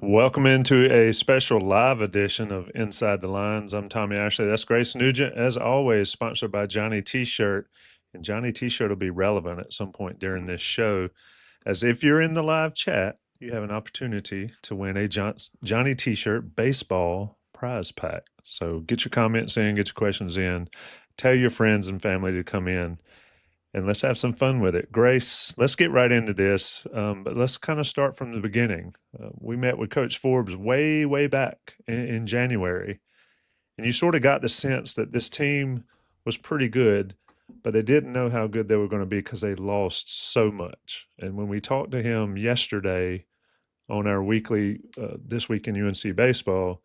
Welcome into a special live edition of Inside the Lines. I'm Tommy Ashley. That's Grace Nugent. As always, sponsored by Johnny T-Shirt. And Johnny T-Shirt will be relevant at some point during this show, as if you're in the live chat, you have an opportunity to win a Johnny T-Shirt baseball prize pack. So get your comments in, get your questions in, tell your friends and family to come in, and let's have some fun with it. Grace, let's get right into this, but let's kind of start from the beginning. We met with Coach Forbes way back in January, and you sort of got the sense that this team was pretty good, but they didn't know how good they were going to be because they lost so much. And when we talked to him yesterday on our weekly This Week in UNC Baseball,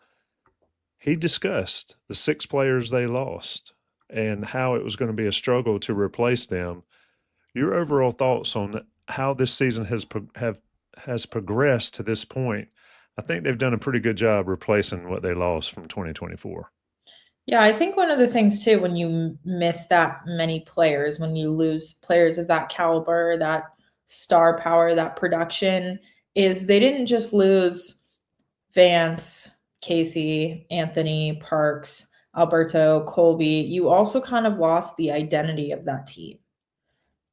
he discussed the 6 players they lost and how it was going to be a struggle to replace them. Your overall thoughts on how this season has progressed to this point? I think they've done a pretty good job replacing what they lost from 2024. Yeah, I think one of the things too, when you miss that many players, when you lose players of that caliber, that star power, that production, is they didn't just lose Vance, Casey, Anthony, Parks, Alberto, Colby. You also kind of lost the identity of that team.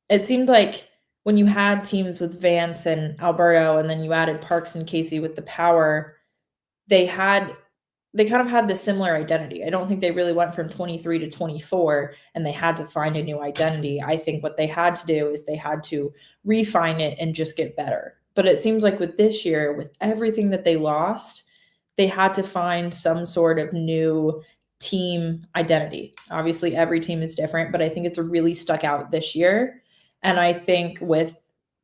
It seemed like when you had teams with Vance and Alberto, and then you added Parks and Casey with the power, they kind of had this similar identity. I don't think they really went from 23 to 24 and they had to find a new identity. I think what they had to do is they had to refine it and just get better. But it seems like with this year, with everything that they lost, they had to find some sort of new team identity. Obviously, every team is different, but I think it's really stuck out this year. And I think with,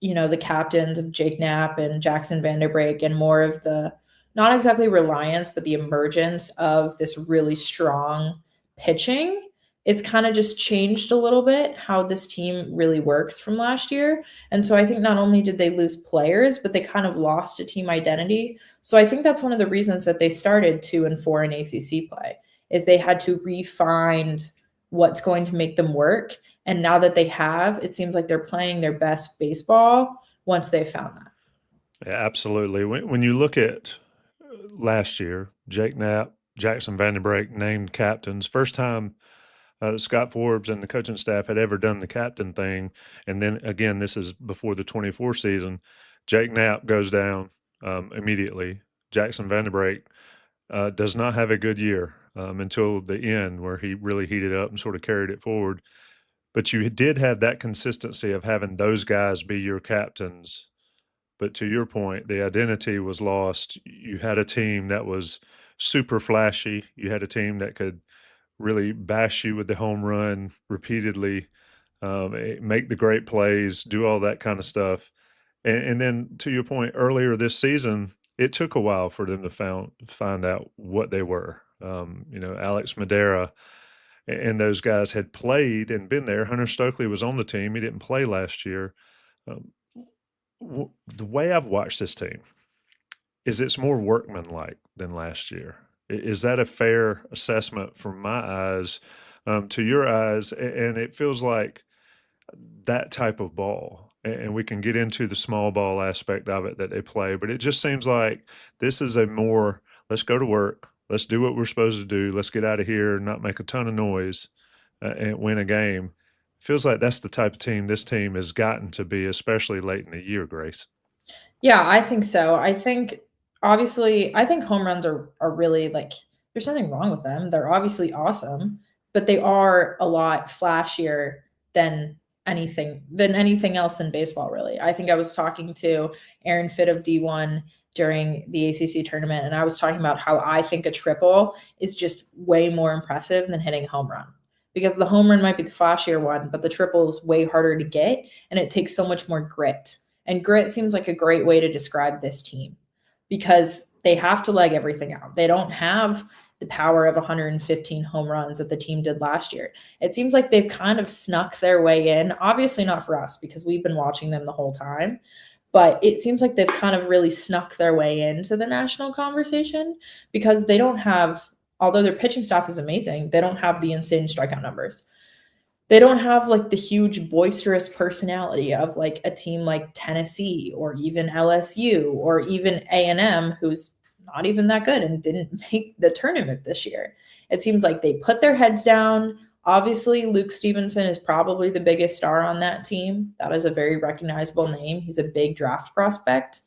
the captains of Jake Knapp and Jackson Vanderbrake and more of the, not exactly reliance, but the emergence of this really strong pitching, it's kind of just changed a little bit how this team really works from last year. And so I think not only did they lose players, but they kind of lost a team identity. So I think that's one of the reasons that they started 2-4 in ACC play, is they had to refine what's going to make them work. And now that they have, it seems like they're playing their best baseball once they've found that. Yeah, absolutely. When you look at last year, Jake Knapp, Jackson Vanderbrake named captains. First time Scott Forbes and the coaching staff had ever done the captain thing. And then again, this is before the 24 season. Jake Knapp goes down immediately. Jackson Vanderbrake does not have a good year until the end, where he really heated up and sort of carried it forward. But you did have that consistency of having those guys be your captains. But to your point, the identity was lost. You had a team that was super flashy. You had a team that could really bash you with the home run repeatedly, make the great plays, do all that kind of stuff. And then to your point, earlier this season, it took a while for them to find out what they were. Alex Madera and those guys had played and been there. Hunter Stokely was on the team. He didn't play last year. The way I've watched this team is it's more workmanlike than last year. Is that a fair assessment from my eyes to your eyes? And it feels like that type of ball. And we can get into the small ball aspect of it that they play, but it just seems like this is a more, let's go to work. Let's do what we're supposed to do. Let's get out of here, not make a ton of noise, and win a game. Feels like that's the type of team this team has gotten to be, especially late in the year, Grace. Yeah, I think so. I think home runs are really, like, there's nothing wrong with them. They're obviously awesome, but they are a lot flashier than anything else in baseball, really. I think I was talking to Aaron Fitt of D1 during the ACC tournament, and I was talking about how I think a triple is just way more impressive than hitting a home run, because the home run might be the flashier one, but the triple is way harder to get, and it takes so much more grit. And grit seems like a great way to describe this team, because they have to leg everything out. They don't have the power of 115 home runs that the team did last year. It seems like they've kind of snuck their way in. Obviously not for us, because we've been watching them the whole time. But it seems like they've kind of really snuck their way into the national conversation, because they don't have, although their pitching staff is amazing, they don't have the insane strikeout numbers. They don't have like the huge boisterous personality of like a team like Tennessee or even LSU or even A&M, who's not even that good and didn't make the tournament this year. It seems like they put their heads down. Obviously, Luke Stevenson is probably the biggest star on that team. That is a very recognizable name. He's a big draft prospect.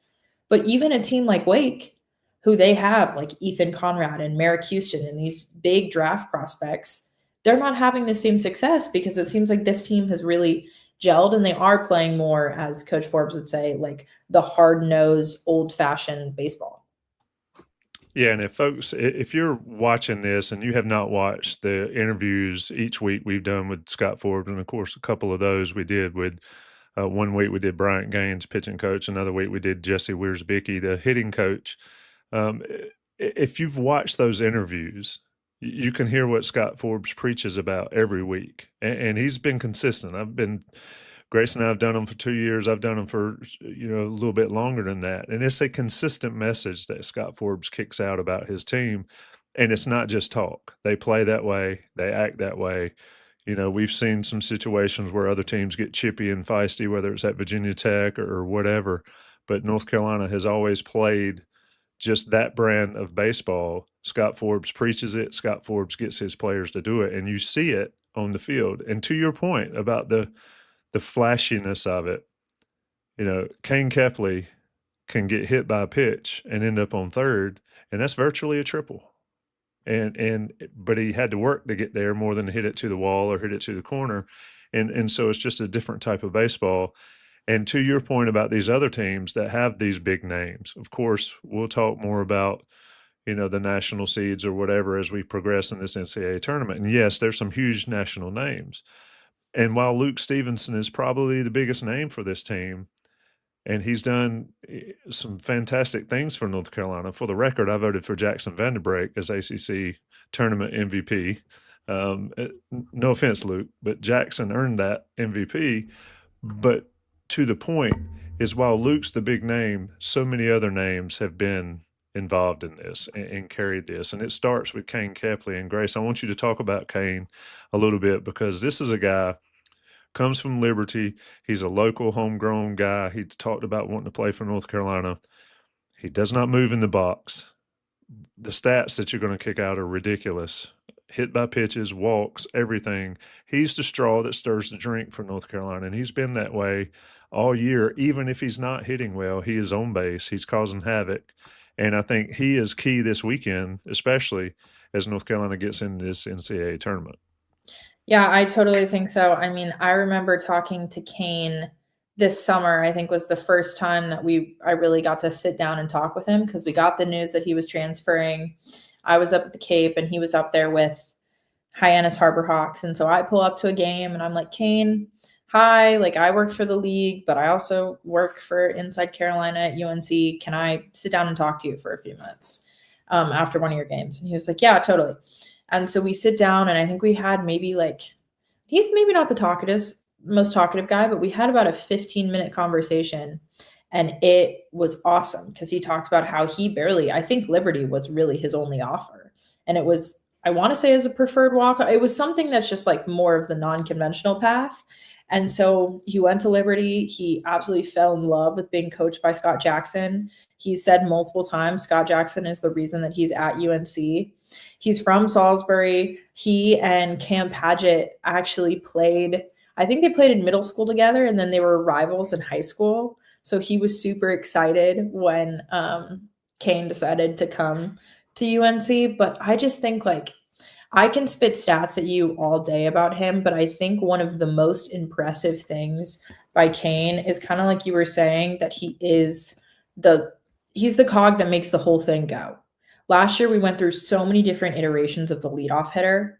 But even a team like Wake, who they have like Ethan Conrad and Merrick Houston and these big draft prospects, they're not having the same success because it seems like this team has really gelled and they are playing more, as Coach Forbes would say, like the hard-nosed, old-fashioned baseball. Yeah, and if you're watching this and you have not watched the interviews each week we've done with Scott Forbes, and of course a couple of those we did with 1 week we did Bryant Gaines, pitching coach. Another week we did Jesse Wiersbicki, the hitting coach. If you've watched those interviews, you can hear what Scott Forbes preaches about every week, and he's been consistent. Grace and I have done them for 2 years. I've done them for, a little bit longer than that. And it's a consistent message that Scott Forbes kicks out about his team. And it's not just talk. They play that way. They act that way. We've seen some situations where other teams get chippy and feisty, whether it's at Virginia Tech or whatever. But North Carolina has always played just that brand of baseball. Scott Forbes preaches it. Scott Forbes gets his players to do it. And you see it on the field. And to your point about the flashiness of it, Kane Kepley can get hit by a pitch and end up on third, and that's virtually a triple. But he had to work to get there more than to hit it to the wall or hit it to the corner. And so it's just a different type of baseball. And to your point about these other teams that have these big names, of course, we'll talk more about, the national seeds or whatever as we progress in this NCAA tournament. And yes, there's some huge national names. And while Luke Stevenson is probably the biggest name for this team, and he's done some fantastic things for North Carolina. For the record, I voted for Jackson Vanderbrake as ACC tournament MVP. No offense, Luke, but Jackson earned that MVP. But to the point is, while Luke's the big name, so many other names have been involved in this and carried this. And it starts with Kane Kepley. And Grace, I want you to talk about Kane a little bit, because this is a guy comes from Liberty. He's a local homegrown guy. He talked about wanting to play for North Carolina. He does not move in the box. The stats that you're going to kick out are ridiculous. Hit by pitches, walks, everything. He's the straw that stirs the drink for North Carolina, and he's been that way all year. Even if he's not hitting well, he is on base. He's causing havoc. And I think he is key this weekend, especially as North Carolina gets into this NCAA tournament. Yeah, I totally think so. I mean, I remember talking to Kane this summer. I think was the first time that I really got to sit down and talk with him, because we got the news that he was transferring. I was up at the Cape and he was up there with Hyannis Harbor Hawks. And so I pull up to a game and I'm like, Kane, hi, like I work for the league, but I also work for Inside Carolina at UNC. Can I sit down and talk to you for a few minutes after one of your games? And he was like, yeah, totally. And so we sit down, and I think we had he's maybe not the most talkative guy, but we had about a 15-minute conversation, and it was awesome because he talked about how I think Liberty was really his only offer. And it was, I want to say, as a preferred walk. It was something that's just like more of the non-conventional path. And so he went to Liberty. He absolutely fell in love with being coached by Scott Jackson. He said multiple times Scott Jackson is the reason that he's at UNC. He's from Salisbury. He and Cam Paget actually played, I think they played in middle school together, and then they were rivals in high school. So he was super excited when Kane decided to come to UNC. But I just think, like, I can spit stats at you all day about him, but I think one of the most impressive things by Kane is kind of like you were saying, that he's the cog that makes the whole thing go. Last year, we went through so many different iterations of the leadoff hitter,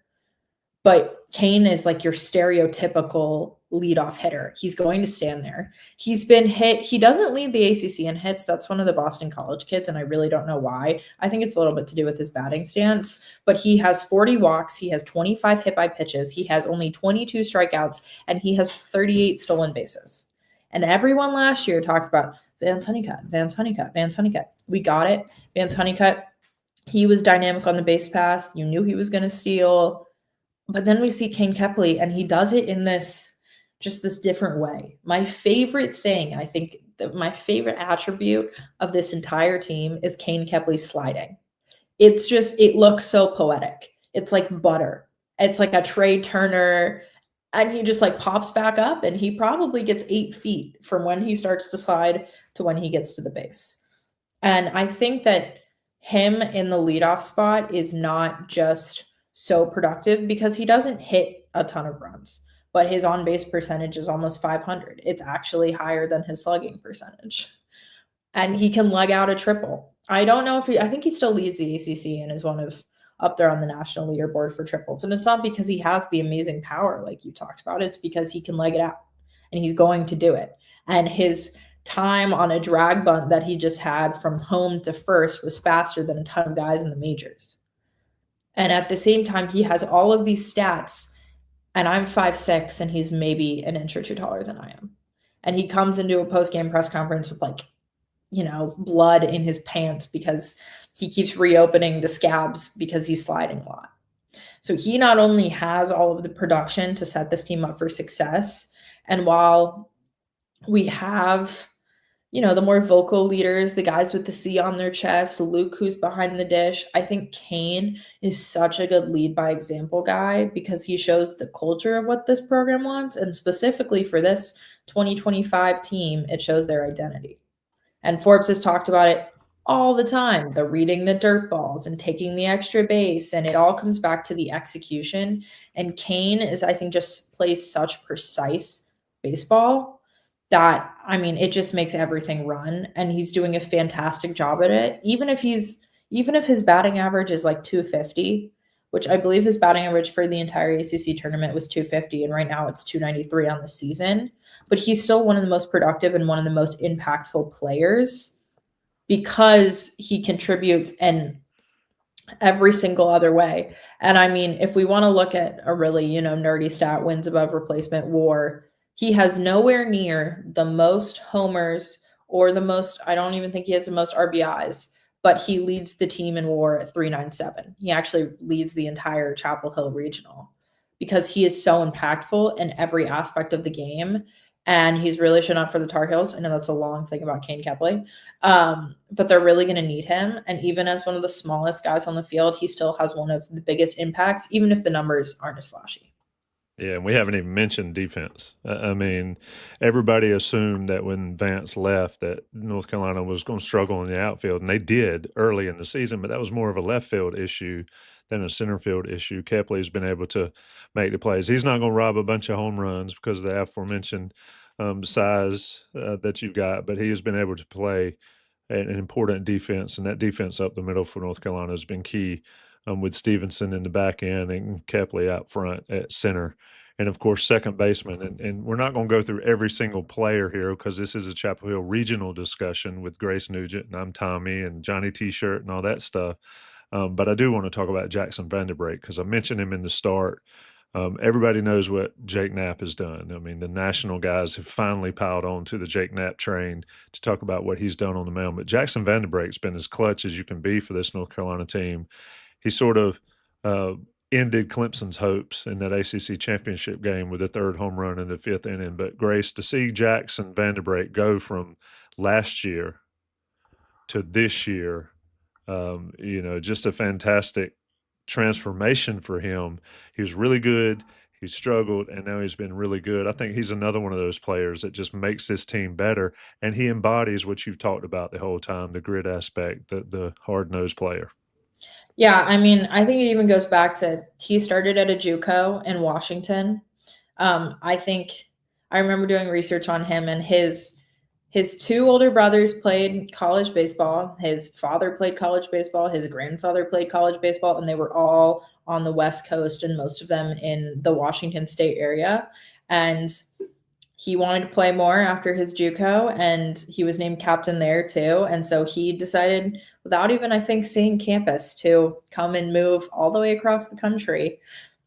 but Kane is like your stereotypical leadoff hitter. He's going to stand there. He's been hit. He doesn't lead the ACC in hits. That's one of the Boston College kids, and I really don't know why. I think it's a little bit to do with his batting stance, but he has 40 walks. He has 25 hit by pitches. He has only 22 strikeouts, and he has 38 stolen bases. And everyone last year talked about Vance Honeycutt. We got it. Vance Honeycutt. He was dynamic on the base pass. You knew he was going to steal. But then we see Kane Kepley, and he does it in this just this different way. My favorite thing, I think my favorite attribute of this entire team is Kane Kepley sliding. It's just, it looks so poetic. It's like butter. It's like a Trey Turner, and he just like pops back up, and he probably gets 8 feet from when he starts to slide to when he gets to the base. And I think that him in the leadoff spot is not just so productive because he doesn't hit a ton of runs, but his on-base percentage is almost 500. It's actually higher than his slugging percentage. And he can lug out a triple. I don't know if I think he still leads the ACC and is one of up there on the national leaderboard for triples. And it's not because he has the amazing power like you talked about. It's because he can leg it out, and he's going to do it. And his time on a drag bunt that he just had from home to first was faster than a ton of guys in the majors. And at the same time, he has all of these stats, and I'm 5'6", and he's maybe an inch or two taller than I am. And he comes into a post-game press conference with blood in his pants because he keeps reopening the scabs because he's sliding a lot. So he not only has all of the production to set this team up for success, and while we have, the more vocal leaders, the guys with the C on their chest, Luke who's behind the dish, I think Kane is such a good lead by example guy because he shows the culture of what this program wants, and specifically for this 2025 team, it shows their identity. And Forbes has talked about it all the time, the reading the dirt balls and taking the extra base, and it all comes back to the execution. And Kane I think, just plays such precise baseball that, it just makes everything run, and he's doing a fantastic job at it. Even if his batting average is like 250, which I believe his batting average for the entire ACC tournament was 250, and right now it's 293 on the season. But he's still one of the most productive and one of the most impactful players because he contributes in every single other way. And if we want to look at a really, nerdy stat, wins above replacement WAR, he has nowhere near the most homers or the most, I don't even think he has the most RBIs, but he leads the team in WAR at 397. He actually leads the entire Chapel Hill Regional because he is so impactful in every aspect of the game. And he's really shown up for the Tar Heels. I know that's a long thing about Kane Kepley, but they're really going to need him. And even as one of the smallest guys on the field, he still has one of the biggest impacts, even if the numbers aren't as flashy. Yeah, and we haven't even mentioned defense. Everybody assumed that when Vance left that North Carolina was going to struggle in the outfield, and they did early in the season, but that was more of a left field issue than a center field issue. Kepley's been able to make the plays. He's not going to rob a bunch of home runs because of the aforementioned size that you've got, but he has been able to play an important defense, and that defense up the middle for North Carolina has been key. With Stevenson in the back end and Kepley out front at center. And, of course, second baseman. And we're not going to go through every single player here because this is a Chapel Hill regional discussion with Grace Nugent, and I'm Tommy and Johnny T-shirt and all that stuff. But I do want to talk about Jackson Vanderbrake because I mentioned him in the start. Everybody knows what Jake Knapp has done. The national guys have finally piled on to the Jake Knapp train to talk about what he's done on the mound. But Jackson Vanderbrake's been as clutch as you can be for this North Carolina team. He sort of ended Clemson's hopes in that ACC championship game with a third home run in the fifth inning. But, Grace, to see Jackson Vanderbrake go from last year to this year, just a fantastic transformation for him. He was really good. He struggled, and now he's been really good. I think he's another one of those players that just makes this team better, and he embodies what you've talked about the whole time, the grit aspect, the hard-nosed player. Yeah, I think it even goes back to he started at a JUCO in Washington. I remember doing research on him, and his two older brothers played college baseball. His father played college baseball. His grandfather played college baseball, and they were all on the West Coast, and most of them in the Washington State area. And he wanted to play more after his JUCO, and he was named captain there too. And so he decided, without even, I think, seeing campus, to come and move all the way across the country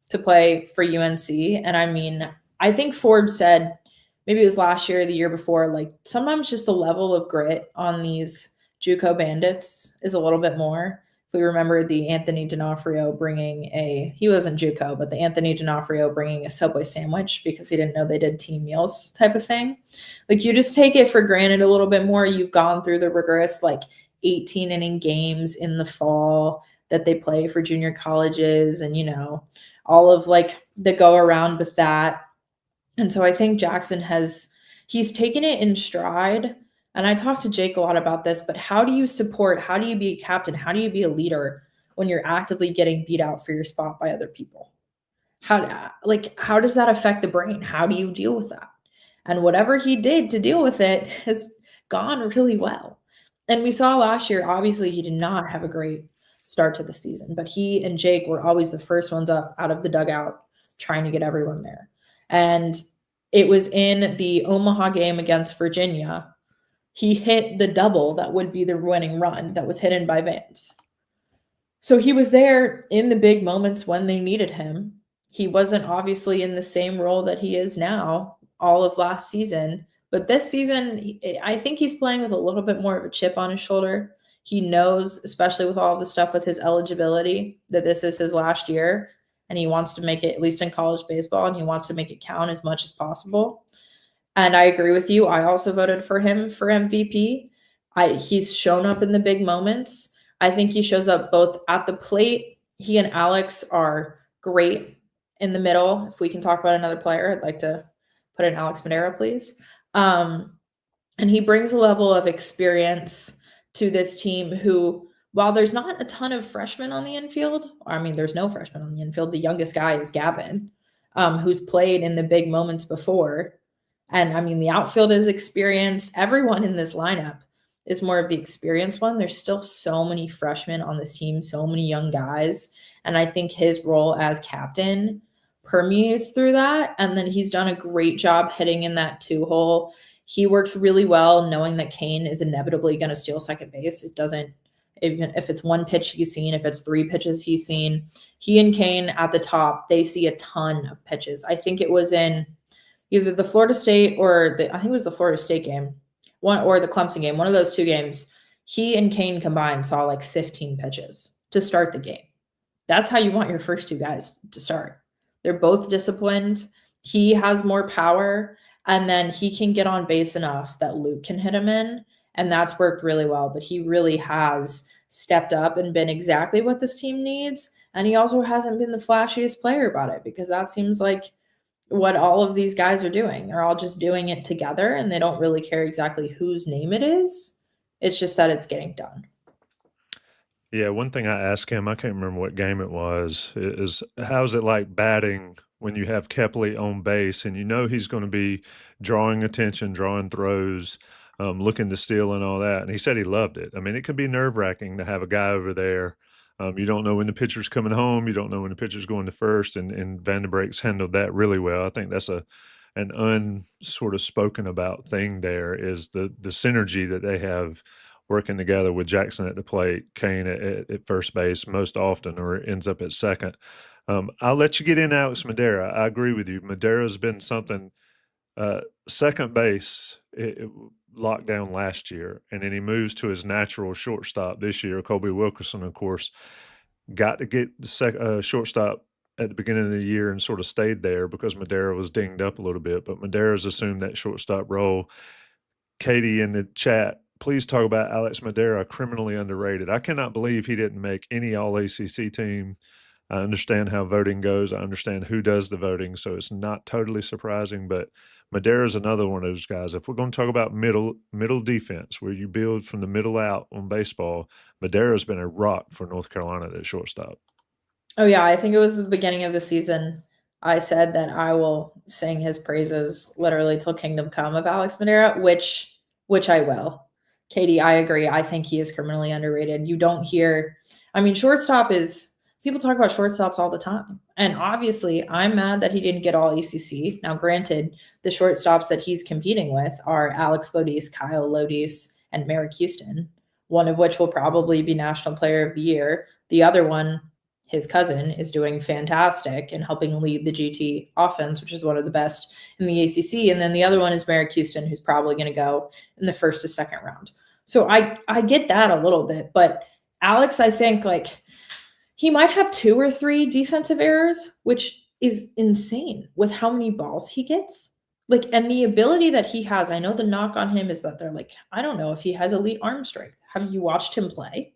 to play for UNC. And I think Forbes said, maybe it was last year or the year before, like sometimes just the level of grit on these JUCO bandits is a little bit more. we remember the Anthony D'Onofrio he wasn't JUCO, but the Anthony D'Onofrio bringing a Subway sandwich because he didn't know they did team meals type of thing. Like, you just take it for granted a little bit more. You've gone through the rigorous 18 inning games in the fall that they play for junior colleges, and all of the go around with that. And so I think Jackson he's taken it in stride. And I talked to Jake a lot about this, but how do you support, how do you be a captain, how do you be a leader when you're actively getting beat out for your spot by other people? How does that affect the brain? How do you deal with that? And whatever he did to deal with it has gone really well. And we saw last year, obviously he did not have a great start to the season, but he and Jake were always the first ones up out of the dugout trying to get everyone there. And it was in the Omaha game against Virginia. He hit the double that would be the winning run that was hidden by Vance. So he was there in the big moments when they needed him. He wasn't obviously in the same role that he is now all of last season, but this season, I think he's playing with a little bit more of a chip on his shoulder. He knows, especially with all the stuff with his eligibility, that this is his last year, and he wants to make it, at least in college baseball, and he wants to make it count as much as possible. And I agree with you. I also voted for him for MVP. He's shown up in the big moments. I think he shows up both at the plate. He and Alex are great in the middle. If we can talk about another player, I'd like to put in Alex Madera, please. And he brings a level of experience to this team who, while there's not a ton of freshmen on the infield, there's no freshmen on the infield. The youngest guy is Gavin, who's played in the big moments before. And the outfield is experienced. Everyone in this lineup is more of the experienced one. There's still so many freshmen on this team, so many young guys. And I think his role as captain permeates through that. And then he's done a great job hitting in that 2-hole. He works really well knowing that Kane is inevitably going to steal second base. It doesn't, even if it's one pitch he's seen, if it's 3 pitches he's seen, he and Kane at the top, they see a ton of pitches. I think it was in either the Florida State or I think it was the Florida State game, or the Clemson game, one of those 2 games, he and Kane combined saw 15 pitches to start the game. That's how you want your first 2 guys to start. They're both disciplined. He has more power, and then he can get on base enough that Luke can hit him in, and that's worked really well. But he really has stepped up and been exactly what this team needs, and he also hasn't been the flashiest player about it, because that seems like what all of these guys are doing. They're all just doing it together, and they don't really care exactly whose name it is. It's just that it's getting done. Yeah, one thing I asked him, I can't remember what game it was, is how's it like batting when you have Kepley on base and he's going to be drawing attention, drawing throws, looking to steal and all that. And he said he loved it. It could be nerve-wracking to have a guy over there. You don't know when the pitcher's coming home. You don't know when the pitcher's going to first. And Van der Breek's handled that really well. I think that's an unsort of spoken about thing there, is the synergy that they have working together with Jackson at the plate, Kane at first base most often, or ends up at second. I'll let you get in Alex Madera. I agree with you. Madera's been something. Second base, it locked down last year, and then he moves to his natural shortstop this year. Colby Wilkerson, of course, got to get the shortstop at the beginning of the year and sort of stayed there because Madera was dinged up a little bit, but Madera's assumed that shortstop role. Katie in the chat, please talk about Alex Madera, criminally underrated. I cannot believe he didn't make any All-ACC team. I understand how voting goes. I understand who does the voting, so it's not totally surprising, but Madera is another one of those guys. If we're going to talk about middle defense, where you build from the middle out on baseball, Madera's been a rock for North Carolina at shortstop. Oh, yeah. I think it was the beginning of the season. I said that I will sing his praises literally till kingdom come of Alex Madera, which I will. Katie, I agree. I think he is criminally underrated. You don't hear – shortstop is – people talk about shortstops all the time. And obviously, I'm mad that he didn't get all ACC. Now, granted, the shortstops that he's competing with are Alex Lodis, Kyle Lodis, and Merrick Houston, one of which will probably be National Player of the Year. The other one, his cousin, is doing fantastic and helping lead the GT offense, which is one of the best in the ACC. And then the other one is Merrick Houston, who's probably going to go in the first to second round. So I get that a little bit, but Alex, I think he might have 2 or 3 defensive errors, which is insane with how many balls he gets. And the ability that he has, I know the knock on him is that they're I don't know if he has elite arm strength. Have you watched him play?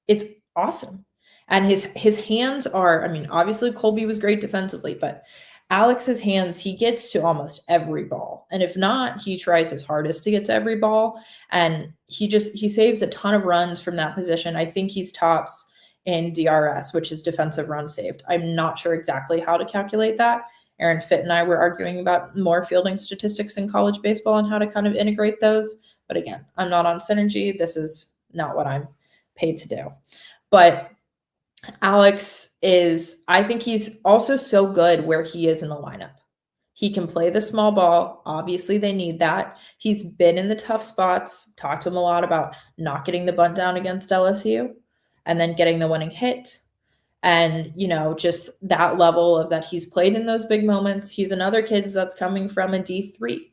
It's awesome. And his hands are, obviously Colby was great defensively, but Alex's hands, he gets to almost every ball. And if not, he tries his hardest to get to every ball. And he saves a ton of runs from that position. I think he's tops in DRS, which is defensive run saved. I'm not sure exactly how to calculate that. Aaron Fitt and I were arguing about more fielding statistics in college baseball and how to kind of integrate those. But again, I'm not on Synergy. This is not what I'm paid to do. But Alex I think he's also so good where he is in the lineup. He can play the small ball. Obviously, they need that. He's been in the tough spots. Talked to him a lot about not getting the bunt down against LSU and then getting the winning hit. And, just that level of that he's played in those big moments. He's another kid that's coming from a D3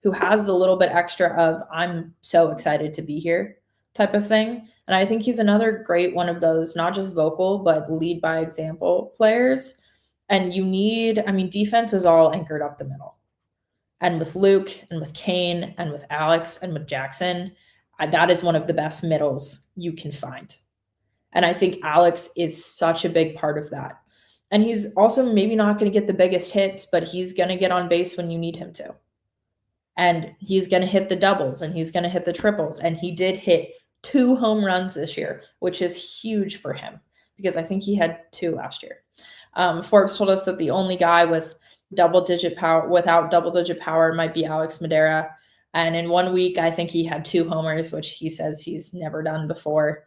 who has the little bit extra of I'm so excited to be here type of thing. And I think he's another great one of those, not just vocal, but lead by example players. And defense is all anchored up the middle. And with Luke and with Kane and with Alex and with Jackson, that is one of the best middles you can find. And I think Alex is such a big part of that. And he's also maybe not going to get the biggest hits, but he's going to get on base when you need him to. And he's going to hit the doubles and he's going to hit the triples. And he did hit 2 home runs this year, which is huge for him because I think he had 2 last year. Forbes told us that the only guy with without double-digit power might be Alex Madera. And in 1 week, I think he had 2 homers, which he says he's never done before.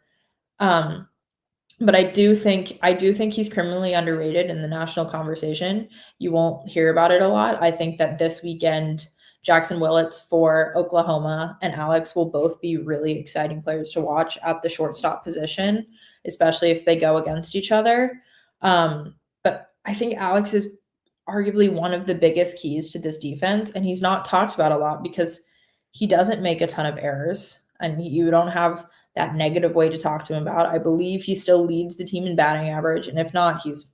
But I do think he's criminally underrated in the national conversation. You won't hear about it a lot. I think that this weekend, Jackson Willits for Oklahoma and Alex will both be really exciting players to watch at the shortstop position, especially if they go against each other. But I think Alex is arguably one of the biggest keys to this defense, and he's not talked about a lot because he doesn't make a ton of errors, and you don't have that negative way to talk to him about. I believe he still leads the team in batting average, and if not, he's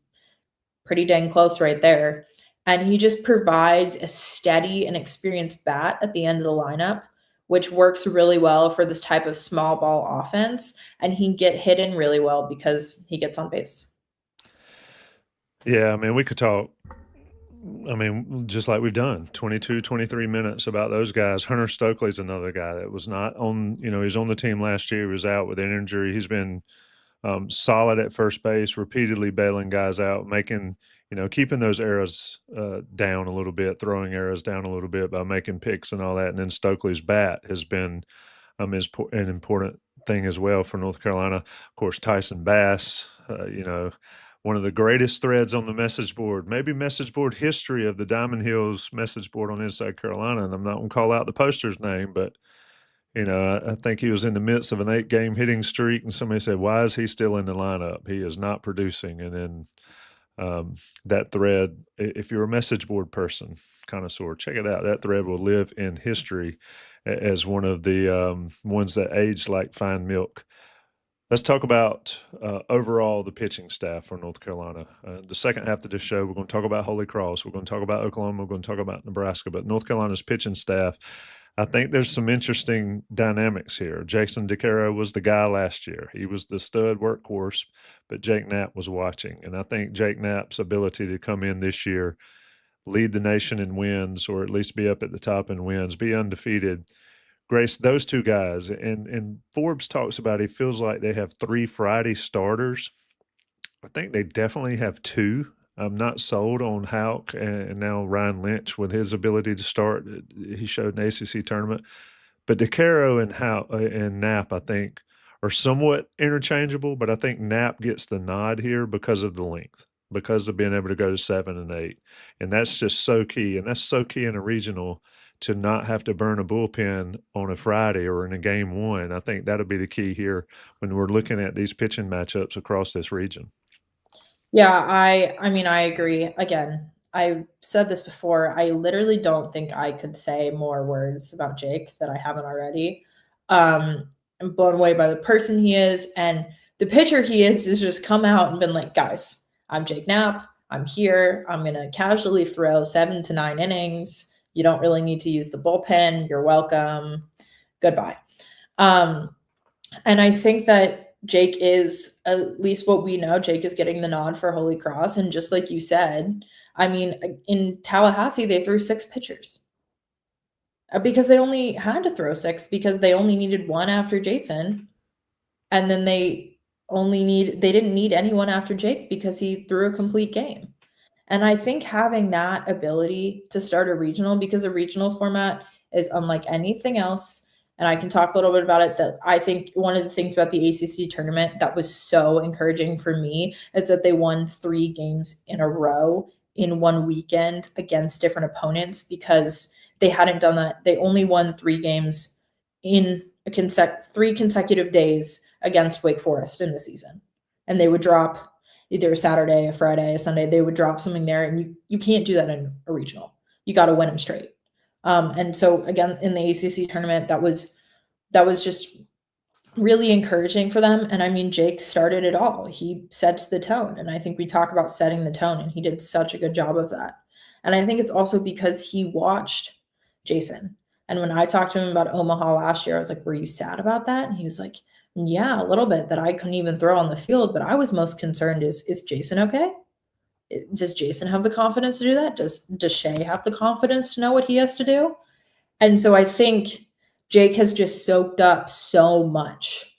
pretty dang close right there. And he just provides a steady and experienced bat at the end of the lineup, which works really well for this type of small ball offense. And he can get hit in really well because he gets on base. Yeah, we could talk, just like we've done, 22, 23 minutes about those guys. Hunter Stokely's another guy that was not on, he was on the team last year. He was out with an injury. He's been solid at first base, repeatedly bailing guys out, making – keeping those errors down a little bit, throwing errors down a little bit by making picks and all that. And then Stokely's bat has been an important thing as well for North Carolina. Of course, Tyson Bass, one of the greatest threads on the message board, maybe message board history of the Diamond Hills message board on Inside Carolina. And I'm not going to call out the poster's name, but I think he was in the midst of an 8-game hitting streak, and somebody said, why is he still in the lineup? He is not producing. And then that thread, if you're a message board person, connoisseur, check it out. That thread will live in history as one of the ones that aged like fine milk. Let's talk about overall the pitching staff for North Carolina. The second half of this show, we're going to talk about Holy Cross. We're going to talk about Oklahoma. We're going to talk about Nebraska. But North Carolina's pitching staff, I think there's some interesting dynamics here. Jason DeCaro was the guy last year. He was the stud workhorse, but Jake Knapp was watching. And I think Jake Knapp's ability to come in this year, lead the nation in wins, or at least be up at the top in wins, be undefeated. Grace, those 2 guys, and Forbes talks about he feels like they have 3 Friday starters. I think they definitely have 2. I'm not sold on Houck and now Ryan Lynch with his ability to start. He showed an ACC tournament. But DeCaro and Knapp, I think, are somewhat interchangeable, but I think Knapp gets the nod here because of the length, because of being able to go to 7 and 8. And that's just so key. And that's so key in a regional to not have to burn a bullpen on a Friday or in a game 1. I think that'll be the key here when we're looking at these pitching matchups across this region. Yeah, I agree. Again, I said this before. I literally don't think I could say more words about Jake that I haven't already. I'm blown away by the person he is and The pitcher he is just come out and been like, guys, I'm Jake Knapp. I'm here. I'm going to casually throw 7 to 9 innings. You don't really need to use the bullpen. You're welcome. Goodbye. And I think that Jake is, at least what we know, Jake is getting the nod for Holy Cross. And just like you said, I mean, in Tallahassee, they threw 6 pitchers because they only had to throw 6 because they only needed 1 after Jason. And then they didn't need anyone after Jake because he threw a complete game. And I think having that ability to start a regional, because a regional format is unlike anything else, and I can talk a little bit about it, that I think one of the things about the ACC tournament that was so encouraging for me is that they won 3 games in a row in one weekend against different opponents, because they hadn't done that. They only won 3 games in 3 consecutive days against Wake Forest in the season. And they would drop either a Saturday, a Friday, a Sunday. They would drop something there, and you can't do that in a regional. You got to win them straight. And so again, in the ACC tournament, that was just really encouraging for them. And I mean, Jake started it all. He sets the tone. And I think we talk about setting the tone, and he did such a good job of that. And I think it's also because he watched Jason. And when I talked to him about Omaha last year, I was like, were you sad about that? And he was like, yeah, a little bit, that I couldn't even throw on the field. But I was most concerned is Jason okay? Does Jason have the confidence to do that? Does Shea have the confidence to know what he has to do? And so I think Jake has just soaked up so much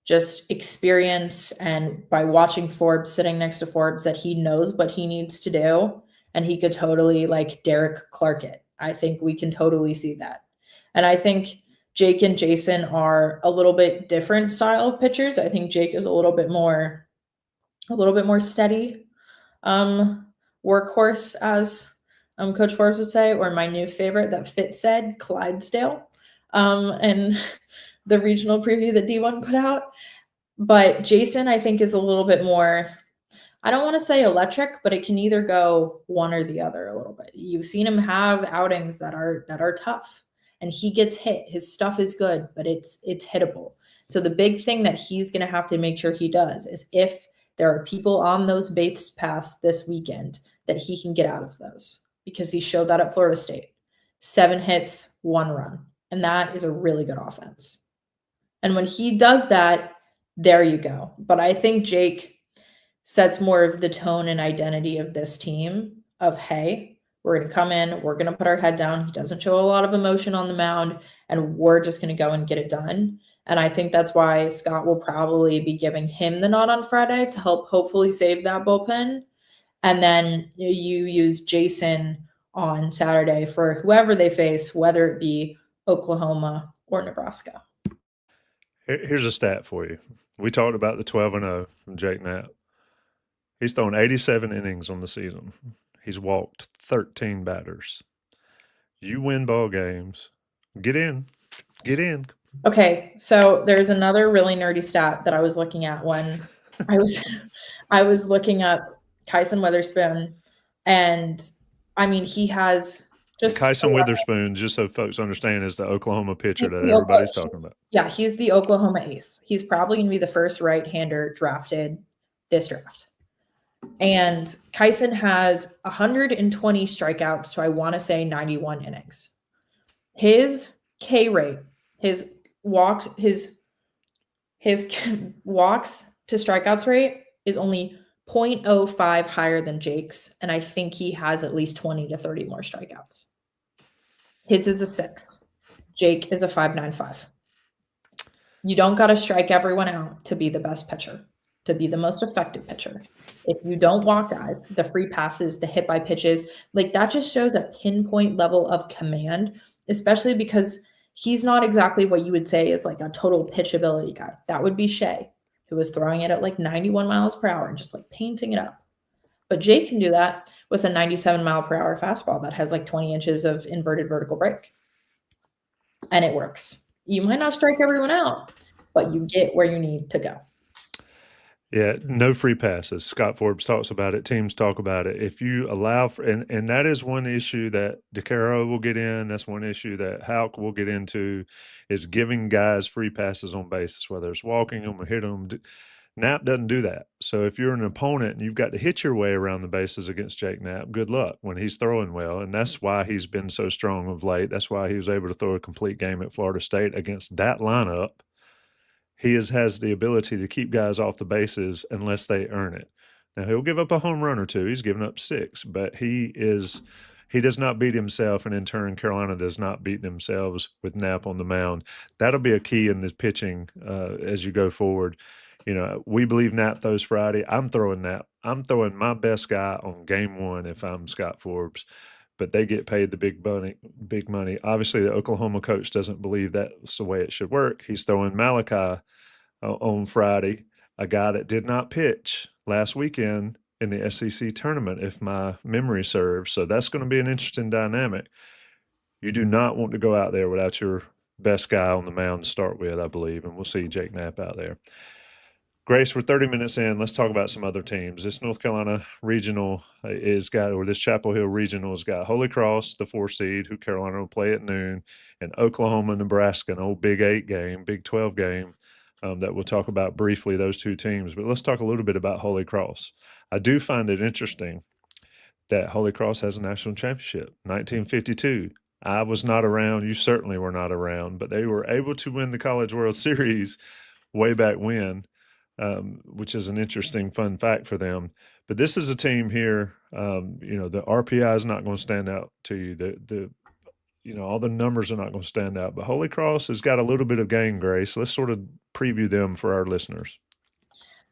just experience, and by watching Forbes, sitting next to Forbes, that he knows what he needs to do, and he could totally like Derek Clark it. I think we can totally see that. And I think Jake and Jason are a little bit different style of pitchers. I think Jake is a little bit more steady, workhorse, as Coach Forbes would say, or my new favorite that Fitz said, Clydesdale, and the regional preview that D1 put out. But Jason, I think, is a little bit more, I don't want to say electric, but it can either go one or the other a little bit. You've seen him have outings that are tough, and he gets hit. His stuff is good, but it's hittable. So the big thing that he's going to have to make sure he does is, if there are people on those base paths this weekend, that he can get out of those, because he showed that at Florida State. 7 hits, 1 run. And that is a really good offense. And when he does that, there you go. But I think Jake sets more of the tone and identity of this team of, hey, we're going to come in, we're going to put our head down. He doesn't show a lot of emotion on the mound, and we're just going to go and get it done. And I think that's why Scott will probably be giving him the nod on Friday to help hopefully save that bullpen. And then you use Jason on Saturday for whoever they face, whether it be Oklahoma or Nebraska. Here's a stat for you. We talked about the 12-0 from Jake Knapp. He's thrown 87 innings on the season. He's walked 13 batters. You win ball games. Get in. Okay, so there's another really nerdy stat that I was looking at when I was looking up Kyson Witherspoon, and I mean, he has just Kyson Witherspoon, just so folks understand, is the Oklahoma pitcher that everybody's talking about. Yeah, he's the Oklahoma ace. He's probably going to be the first right-hander drafted this draft. And Kyson has 120 strikeouts to, I want to say, 91 innings. His K rate, his walks to strikeouts rate is only 0.05 higher than Jake's, and I think he has at least 20 to 30 more strikeouts. His is a 6. Jake is a 5.95. You don't got to strike everyone out to be the best pitcher, to be the most effective pitcher. If you don't walk guys, the free passes, the hit by pitches, like that just shows a pinpoint level of command, especially because he's not exactly what you would say is like a total pitch ability guy. That would be Shea, who was throwing it at like 91 miles per hour and just like painting it up. But Jake can do that with a 97 mile per hour fastball that has like 20 inches of inverted vertical break. And it works. You might not strike everyone out, but you get where you need to go. Yeah, no free passes. Scott Forbes talks about it. Teams talk about it. If you allow for, and that is one issue that DeCaro will get in. That's one issue that Houck will get into, is giving guys free passes on bases, whether it's walking them or hit them. Knapp doesn't do that. So if you're an opponent and you've got to hit your way around the bases against Jake Knapp, good luck when he's throwing well. And that's why he's been so strong of late. That's why he was able to throw a complete game at Florida State against that lineup. He has the ability to keep guys off the bases unless they earn it. Now, he'll give up a home run or two. He's given up 6, but he does not beat himself, and in turn, Carolina does not beat themselves with Knapp on the mound. That'll be a key in this pitching as you go forward. You know, we believe Knapp throws Friday. I'm throwing Knapp. I'm throwing my best guy on game 1 if I'm Scott Forbes, but they get paid the big money. Obviously, the Oklahoma coach doesn't believe that's the way it should work. He's throwing Malachi on Friday, a guy that did not pitch last weekend in the SEC tournament, if my memory serves. So that's going to be an interesting dynamic. You do not want to go out there without your best guy on the mound to start with, I believe, and we'll see Jake Knapp out there. Grace, we're 30 minutes in. Let's talk about some other teams. This North Carolina Regional this Chapel Hill Regional has got Holy Cross, the 4 seed, who Carolina will play at noon, and Oklahoma, Nebraska, an old Big 8 game, Big 12 game that we'll talk about briefly, those 2 teams. But let's talk a little bit about Holy Cross. I do find it interesting that Holy Cross has a national championship, 1952. I was not around. You certainly were not around, but they were able to win the College World Series way back when. Which is an interesting fun fact for them. But this is a team here, the RPI is not going to stand out to you. All the numbers are not going to stand out. But Holy Cross has got a little bit of game, Grace. Let's sort of preview them for our listeners.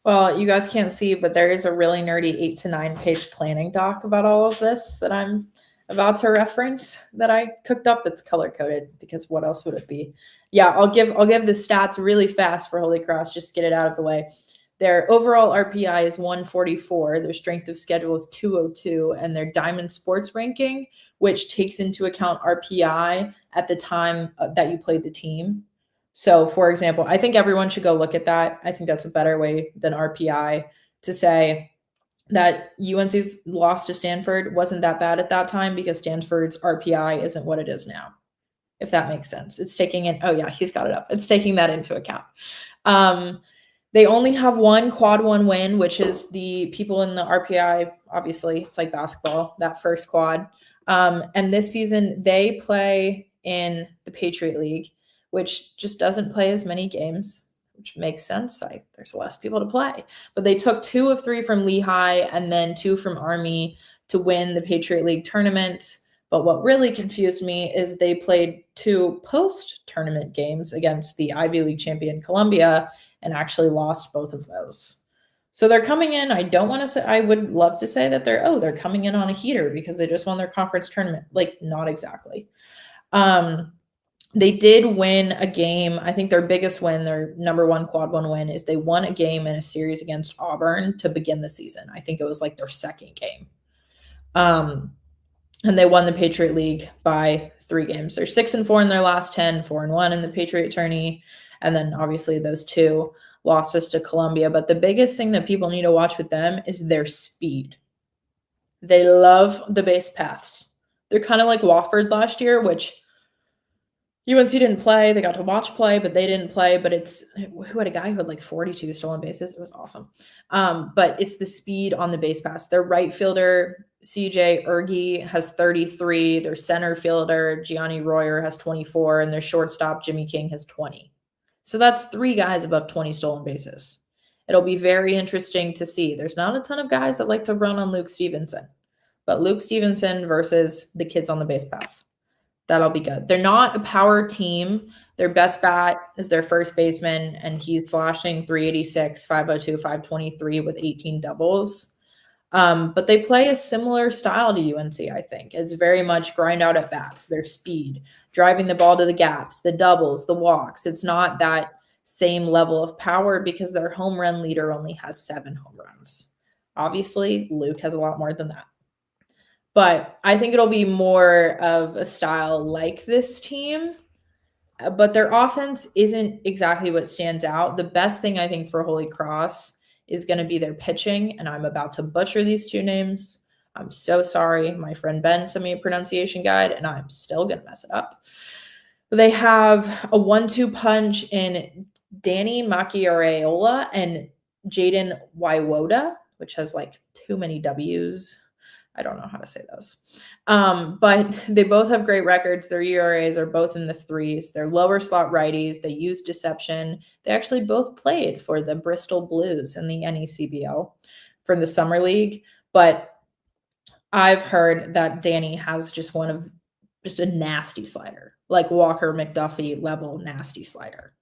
Well, you guys can't see, but there is a really nerdy 8 to 9 page planning doc about all of this that I'm about to reference that I cooked up. It's color coded because what else would it be? Yeah, I'll give the stats really fast for Holy Cross, just get it out of the way. Their overall RPI is 144. Their strength of schedule is 202, and their Diamond Sports ranking, which takes into account RPI at the time that you played the team. So, for example, I think everyone should go look at that. I think that's a better way than RPI to say that UNC's loss to Stanford wasn't that bad at that time because Stanford's RPI isn't what it is now, if that makes sense. It's taking it. Oh, yeah, he's got it up. It's taking that into account. They only have one quad 1 win, which is the people in the RPI. Obviously, it's like basketball, that first quad. And this season, they play in the Patriot League, which just doesn't play as many games, which makes sense. There's less people to play. But they took 2 of 3 from Lehigh and then 2 from Army to win the Patriot League tournament. But what really confused me is they played 2 post-tournament games against the Ivy League champion Columbia and actually lost both of those. So they're coming in. I would love to say that they're coming in on a heater because they just won their conference tournament. Like, not exactly. They did win a game. I think their biggest win, their number 1 quad 1 win, is they won a game in a series against Auburn to begin the season. I think it was like their second game. And they won the Patriot League by 3 games. They're 6-4 in their last 10, 4-1 in the Patriot tourney. And then obviously those 2 losses to Columbia. But the biggest thing that people need to watch with them is their speed. They love the base paths. They're kind of like Wofford last year, which UNC didn't play. They got to watch play, but they didn't play. But who had a guy who had like 42 stolen bases? It was awesome. But it's the speed on the base pass. Their right fielder, CJ Ergy, has 33. Their center fielder, Gianni Royer, has 24. And their shortstop, Jimmy King, has 20. So that's 3 guys above 20 stolen bases. It'll be very interesting to see. There's not a ton of guys that like to run on Luke Stevenson. But Luke Stevenson versus the kids on the base path. That'll be good. They're not a power team. Their best bat is their first baseman, and he's slashing 386, 502, 523 with 18 doubles. But they play a similar style to UNC, I think. It's very much grind out at bats, their speed, driving the ball to the gaps, the doubles, the walks. It's not that same level of power because their home run leader only has 7 home runs. Obviously, Luke has a lot more than that. But I think it'll be more of a style like this team. But their offense isn't exactly what stands out. The best thing I think for Holy Cross is going to be their pitching. And I'm about to butcher these 2 names. I'm so sorry. My friend Ben sent me a pronunciation guide, and I'm still going to mess it up. They have a 1-2 punch in Danny Macchiareola and Jaden Waiwoda, which has like too many W's. I don't know how to say those. But they both have great records. Their ERAs are both in the threes. They're lower slot righties. They use deception. They actually both played for the Bristol Blues in the NECBL for the Summer League. But I've heard that Danny has just a nasty slider, like Walker McDuffie level nasty slider,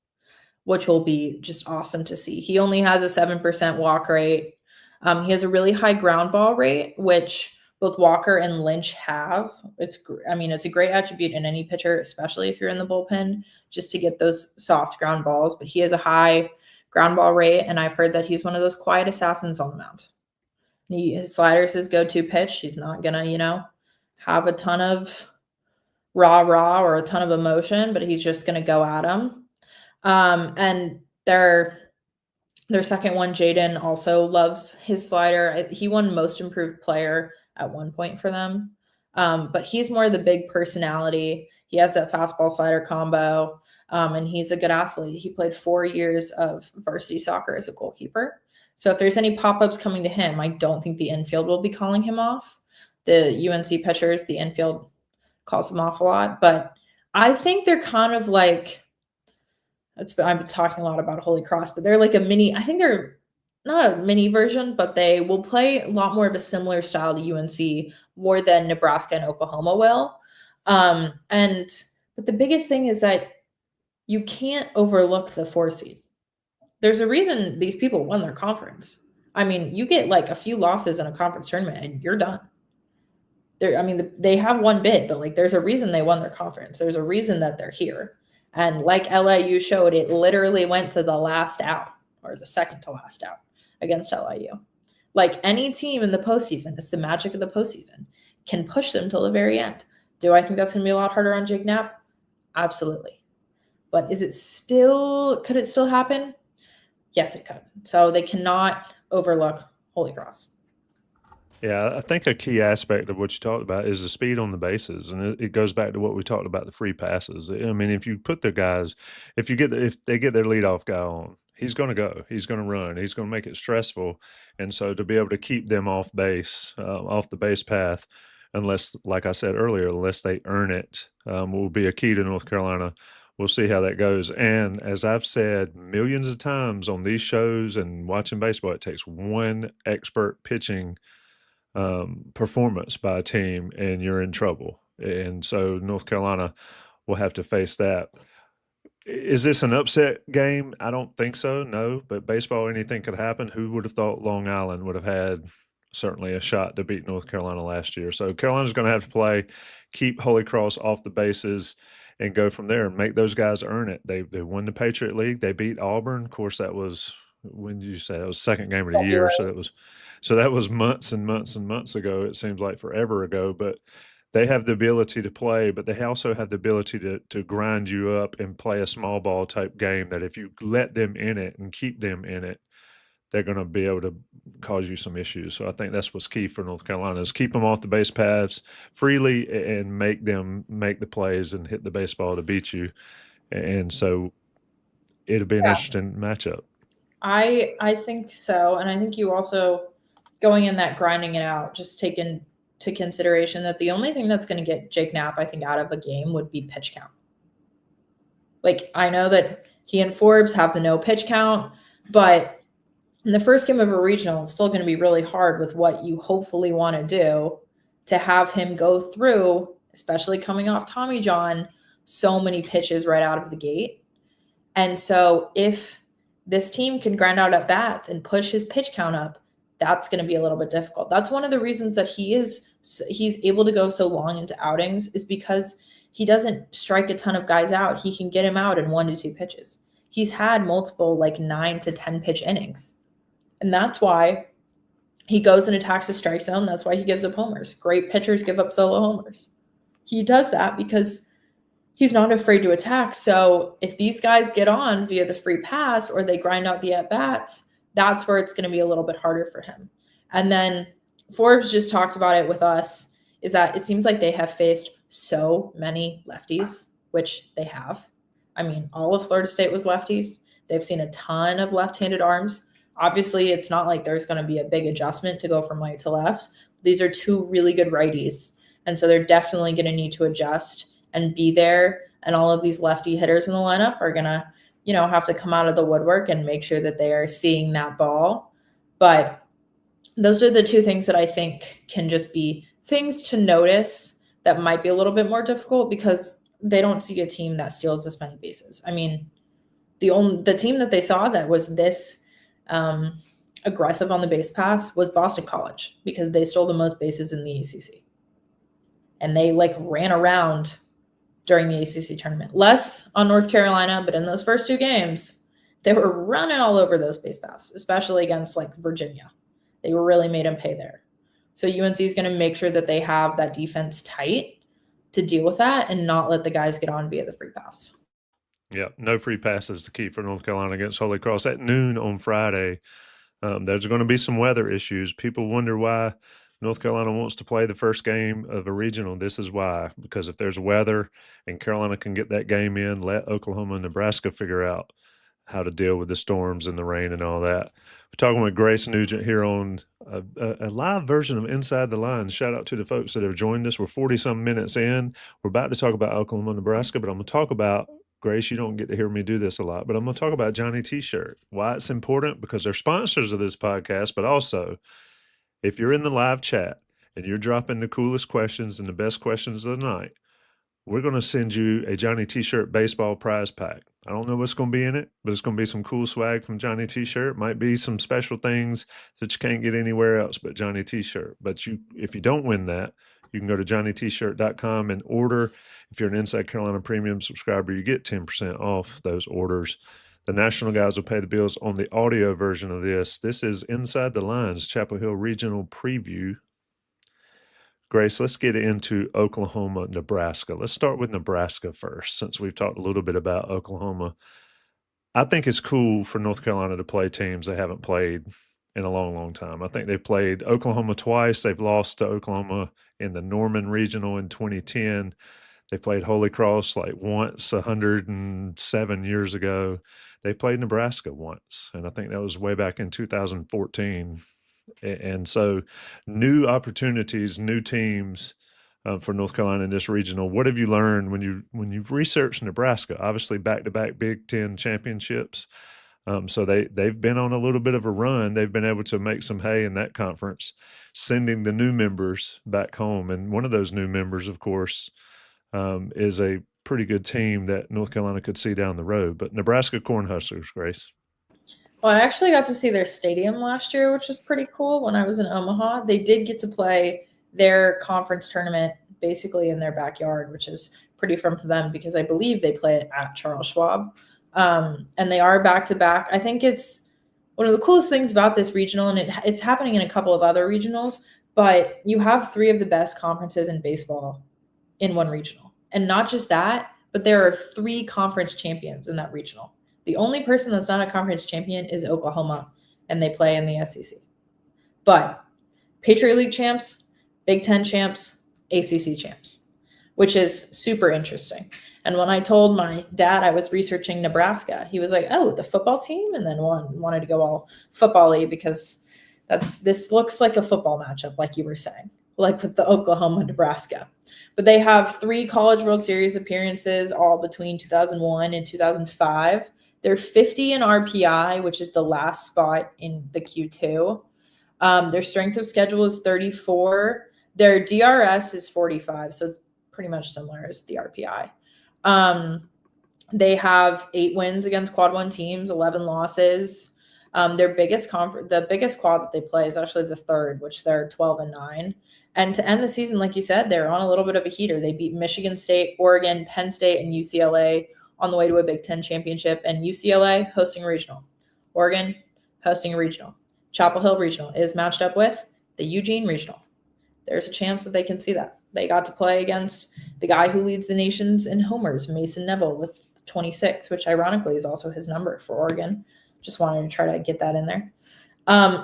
which will be just awesome to see. He only has a 7% walk rate. He has a really high ground ball rate, which both Walker and Lynch have. It's a great attribute in any pitcher, especially if you're in the bullpen, just to get those soft ground balls. But he has a high ground ball rate, and I've heard that he's one of those quiet assassins on the mound. His slider is his go-to pitch. He's not gonna, have a ton of rah-rah or a ton of emotion, but he's just gonna go at him. And their second one, Jaden, also loves his slider. He won most improved player at one point for them. But he's more the big personality. He has that fastball slider combo, and he's a good athlete. He played 4 years of varsity soccer as a goalkeeper. So if there's any pop-ups coming to him, I don't think the infield will be calling him off. The UNC pitchers, the infield calls him off a lot. But I think they're kind of like, I've been talking a lot about Holy Cross, but they're like I think they're not a mini version, but they will play a lot more of a similar style to UNC more than Nebraska and Oklahoma will. But the biggest thing is that you can't overlook the 4 seed. There's a reason these people won their conference. I mean, you get like a few losses in a conference tournament and you're done. They have one bid, but like there's a reason they won their conference. There's a reason that they're here. And like LIU showed, it literally went to the last out or the second to last out against LIU. Like any team in the postseason, it's the magic of the postseason, can push them till the very end. Do I think that's going to be a lot harder on Jake Knapp? Absolutely. But could it still happen? Yes, it could. So they cannot overlook Holy Cross. Yeah, I think a key aspect of what you talked about is the speed on the bases, and it goes back to what we talked about, the free passes. I mean, if you put the guys, if they get their leadoff guy on, he's going to go, he's going to run, he's going to make it stressful, and so to be able to keep them off base, off the base path, unless, like I said earlier, unless they earn it, will be a key to North Carolina. We'll see how that goes. And as I've said millions of times on these shows and watching baseball, it takes one expert pitching performance by a team and you're in trouble. And so North Carolina will have to face that. Is this an upset game? I don't think so, no. But baseball, anything could happen. Who would have thought Long Island would have had certainly a shot to beat North Carolina last year? So Carolina's going to have to keep Holy Cross off the bases and go from there and make those guys earn it. They won the Patriot League. They beat Auburn. Of course, that was, when did you say? That was second game of the year. So that was months and months and months ago. It seems like forever ago. But they have the ability to play, but they also have the ability to grind you up and play a small ball type game that if you let them in it and keep them in it, they're going to be able to cause you some issues. So I think that's what's key for North Carolina is keep them off the base paths freely and make them make the plays and hit the baseball to beat you. And so it'll be an interesting matchup. I think so. And I think you also, going in that grinding it out, just take into consideration that the only thing that's going to get Jake Knapp, I think, out of a game would be pitch count. Like, I know that he and Forbes have the no pitch count, but in the first game of a regional, it's still going to be really hard with what you hopefully want to do to have him go through, especially coming off Tommy John, so many pitches right out of the gate. And so if this team can grind out at bats and push his pitch count up, that's going to be a little bit difficult. That's one of the reasons that he's able to go so long into outings is because he doesn't strike a ton of guys out. He can get him out in 1 to 2 pitches. He's had multiple 9 to 10 pitch innings. And that's why he goes and attacks the strike zone. That's why he gives up homers. Great pitchers give up solo homers. He does that because he's not afraid to attack. So if these guys get on via the free pass or they grind out the at-bats, that's where it's going to be a little bit harder for him. And then Forbes just talked about it with us, is that it seems like they have faced so many lefties, which they have. I mean, all of Florida State was lefties. They've seen a ton of left-handed arms. Obviously, it's not like there's going to be a big adjustment to go from right to left. These are two really good righties. And so they're definitely going to need to adjust and be there. And all of these lefty hitters in the lineup are going to, have to come out of the woodwork and make sure that they are seeing that ball. But those are the two things that I think can just be things to notice that might be a little bit more difficult because they don't see a team that steals this many bases. I mean, the team that they saw that was this aggressive on the base pass was Boston College because they stole the most bases in the ACC. And they ran around during the ACC tournament. Less on North Carolina, but in those first two games, they were running all over those base paths, especially against Virginia. They really made them pay there. So UNC is going to make sure that they have that defense tight to deal with that and not let the guys get on via the free pass. Yeah, no free passes to keep for North Carolina against Holy Cross at noon on Friday. There's going to be some weather issues. People wonder why North Carolina wants to play the first game of a regional. This is why, because if there's weather and Carolina can get that game in, let Oklahoma and Nebraska figure out how to deal with the storms and the rain and all that. We're talking with Grace Nugent here on a live version of Inside the Lines. Shout out to the folks that have joined us. We're 40-some minutes in. We're about to talk about Oklahoma and Nebraska, but I'm going to talk about, Grace, you don't get to hear me do this a lot, but I'm going to talk about Johnny T-shirt. Why it's important? Because they're sponsors of this podcast, but also if you're in the live chat and you're dropping the coolest questions and the best questions of the night, we're going to send you a Johnny T-shirt baseball prize pack. I don't know what's going to be in it, but it's going to be some cool swag from Johnny T-shirt. Might be some special things that you can't get anywhere else but Johnny T-shirt. But if you don't win that, you can go to johnnytshirt.com and order. If you're an Inside Carolina Premium subscriber, you get 10% off those orders. The national guys will pay the bills on the audio version of this. This is Inside the Lines, Chapel Hill Regional Preview. Grace, let's get into Oklahoma, Nebraska. Let's start with Nebraska first, since we've talked a little bit about Oklahoma. I think it's cool for North Carolina to play teams they haven't played in a long, long time. I think they've played Oklahoma twice. They've lost to Oklahoma in the Norman Regional in 2010. They played Holy Cross once 107 years ago. They played Nebraska once, and I think that was way back in 2014. And so new opportunities, new teams for North Carolina in this regional. What have you learned when you've researched Nebraska? Obviously, back-to-back Big Ten championships. So they've been on a little bit of a run. They've been able to make some hay in that conference, sending the new members back home. And one of those new members, of course, is a pretty good team that North Carolina could see down the road. But Nebraska Cornhuskers, Grace. Well, I actually got to see their stadium last year, which was pretty cool. When I was in Omaha, they did get to play their conference tournament basically in their backyard, which is pretty fun for them because I believe they play it at Charles Schwab. And they are back-to-back. I think it's one of the coolest things about this regional, and it's happening in a couple of other regionals, but you have three of the best conferences in baseball in one regional. And not just that, but there are three conference champions in that regional. The only person that's not a conference champion is Oklahoma, and they play in the SEC. But Patriot League champs, Big Ten champs, ACC champs, which is super interesting. And when I told my dad I was researching Nebraska, he was like, oh, the football team? And then wanted to go all football-y because this looks like a football matchup, like you were saying, like with the Oklahoma-Nebraska. But they have 3 College World Series appearances, all between 2001 and 2005. They're 50 in RPI, which is the last spot in the Q2. Their strength of schedule is 34. Their DRS is 45, so it's pretty much similar as the RPI. They have 8 wins against quad 1 teams, 11 losses. Their the biggest quad that they play is actually the third, which they're 12-9. And to end the season, like you said, they're on a little bit of a heater. They beat Michigan State, Oregon, Penn State, and UCLA on the way to a Big Ten championship, and UCLA hosting a regional. Oregon hosting a regional. Chapel Hill Regional is matched up with the Eugene Regional. There's a chance that they can see that. They got to play against the guy who leads the nations in homers, Mason Neville, with 26, which ironically is also his number for Oregon. Just wanted to try to get that in there.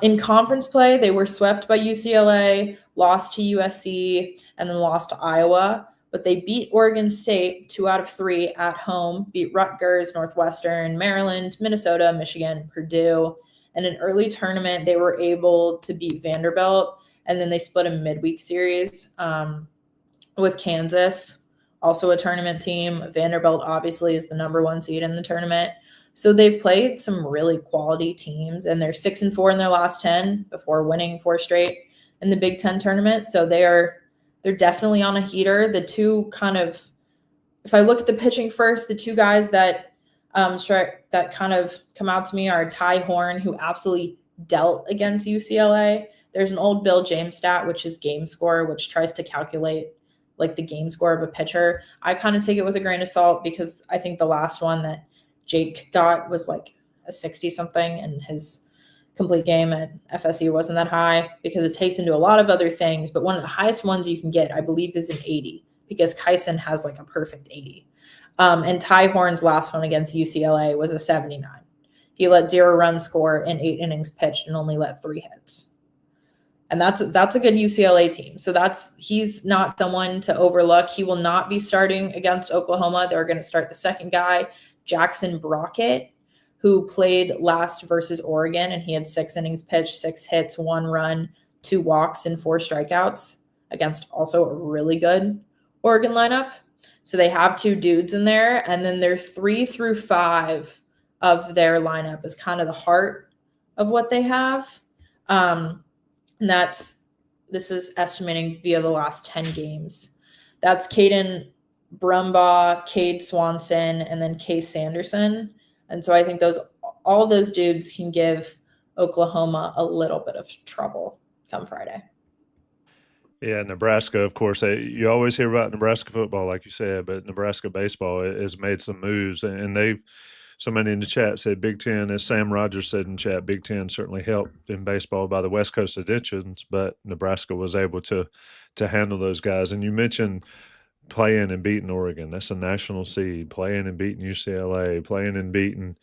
In conference play, they were swept by UCLA, lost to USC, and then lost to Iowa. But they beat Oregon State 2 out of 3 at home, beat Rutgers, Northwestern, Maryland, Minnesota, Michigan, Purdue, In an early tournament, they were able to beat Vanderbilt, and then they split a midweek series with Kansas, also a tournament team. Vanderbilt obviously is the number 1 seed in the tournament. So they've played some really quality teams, and they're 6-4 in their last 10 before winning 4 straight in the Big Ten tournament. So they're definitely on a heater. The two kind of, if I look at the pitching first, the two guys that that kind of come out to me are Ty Horn, who absolutely dealt against UCLA. There's an old Bill James stat, which is game score, which tries to calculate like the game score of a pitcher. I kind of take it with a grain of salt because I think the last one that Jake got was like a 60 something, and his complete game at FSU wasn't that high because it takes into a lot of other things. But one of the highest ones you can get, I believe, is an 80 because Kyson has like a perfect 80. And Ty Horn's last one against UCLA was a 79. He let 0 runs score in 8 innings pitched and only let 3 hits. And that's a good UCLA team. So he's not someone to overlook. He will not be starting against Oklahoma. They're going to start the second guy, Jackson Brockett, who played last versus Oregon, and he had 6 innings pitched, 6 hits, 1 run, 2 walks, and 4 strikeouts against also a really good Oregon lineup. So they have 2 dudes in there, and then their 3 through 5 of their lineup is kind of the heart of what they have. And this is estimating via the last 10 games. That's Caden Brumbaugh, Cade Swanson, and then Case Sanderson. And so I think all those dudes can give Oklahoma a little bit of trouble come Friday. Yeah, Nebraska, of course. You always hear about Nebraska football, like you said, but Nebraska baseball has made some moves, and somebody in the chat said Big Ten, as Sam Rogers said in chat, Big Ten certainly helped in baseball by the West Coast additions, but Nebraska was able to handle those guys. And you mentioned playing and beating Oregon. That's a national seed. Playing and beating UCLA, playing and beating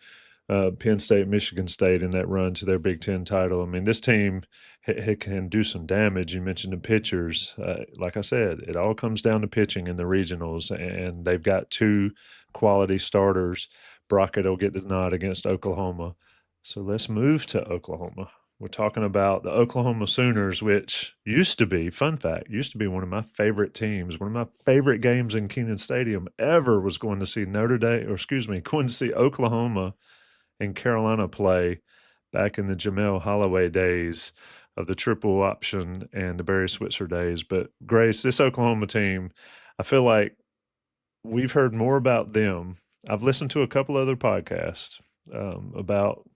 Penn State, Michigan State in that run to their Big Ten title. I mean, this team can do some damage. You mentioned the pitchers. Like I said, it all comes down to pitching in the regionals, and they've got 2 quality starters. Brockett will get the nod against Oklahoma. So let's move to Oklahoma. We're talking about the Oklahoma Sooners, which used to be, fun fact, used to be one of my favorite teams. One of my favorite games in Kenan Stadium ever was going to see going to see Oklahoma and Carolina play back in the Jamel Holloway days of the triple option and the Barry Switzer days. But Grace, this Oklahoma team, I feel like we've heard more about them. I've listened to a couple other podcasts about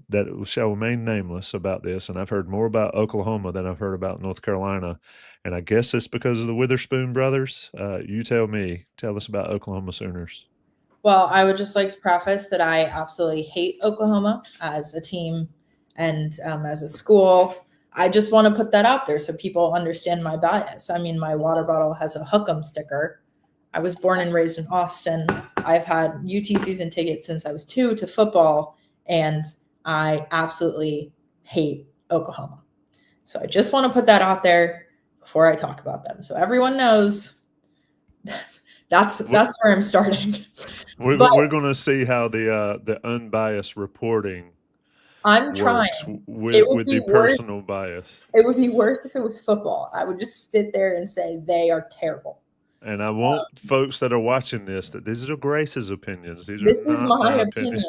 that shall remain nameless about this, and I've heard more about Oklahoma than I've heard about North Carolina. And I guess it's because of the Witherspoon brothers. You tell us about Oklahoma Sooners. Well, I would just like to preface that I absolutely hate Oklahoma as a team and as a school. I just want to put that out there so people understand my bias. I mean, my water bottle has a Hook 'em sticker. I was born and raised in Austin. I've had UT season tickets since I was 2 to football, and I absolutely hate Oklahoma. So I just want to put that out there before I talk about them, so everyone knows that's where I'm starting. We're going to see how the unbiased reporting I'm trying with the personal bias. It would be worse if it was football. I would just sit there and say they are terrible. And I want folks that are watching this that these are Grace's opinions. This is my opinion.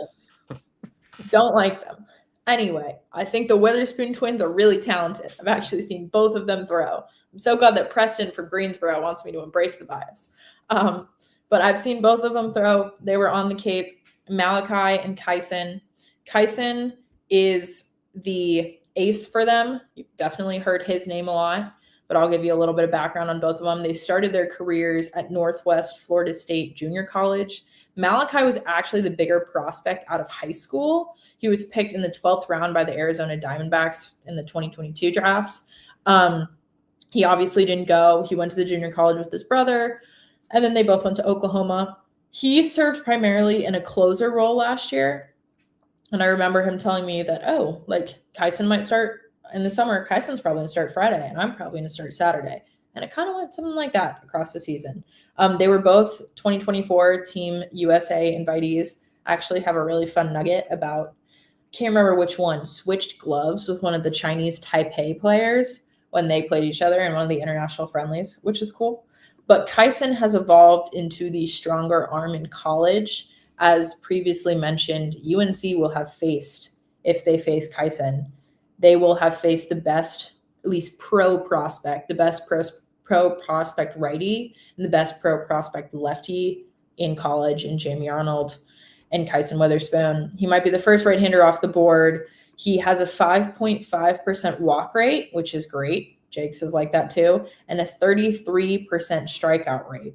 Don't like them. Anyway, I think the Witherspoon twins are really talented. I've actually seen both of them throw. I'm so glad that Preston from Greensboro wants me to embrace the bias. But I've seen both of them throw. They were on the Cape, Malachi and Kyson. Kyson is the ace for them. You've definitely heard his name a lot, but I'll give you a little bit of background on both of them. They started their careers at Northwest Florida State Junior College. Malachi was actually the bigger prospect out of high school. He was picked in the 12th round by the Arizona Diamondbacks in the 2022 draft. He obviously didn't go. He went to the junior college with his brother, and then they both went to Oklahoma. He served primarily in a closer role last year, and I remember him telling me that, Kyson might start in the summer. Kyson's probably going to start Friday, and I'm probably going to start Saturday. And it kind of went something like that across the season. They were both 2024 Team USA invitees. I actually have a really fun nugget about can't remember which one, switched gloves with one of the Chinese Taipei players when they played each other in one of the international friendlies, which is cool. But Kyson has evolved into the stronger arm in college. As previously mentioned, UNC will have faced, if they face Kyson, they will have faced the best, at least pro prospect, the best pro prospect righty and the best pro prospect lefty in college in Jamie Arnold and Kyson Witherspoon. He might be the first right-hander off the board. He has a 5.5% walk rate, which is great. Jakes is like that too, and a 33% strikeout rate.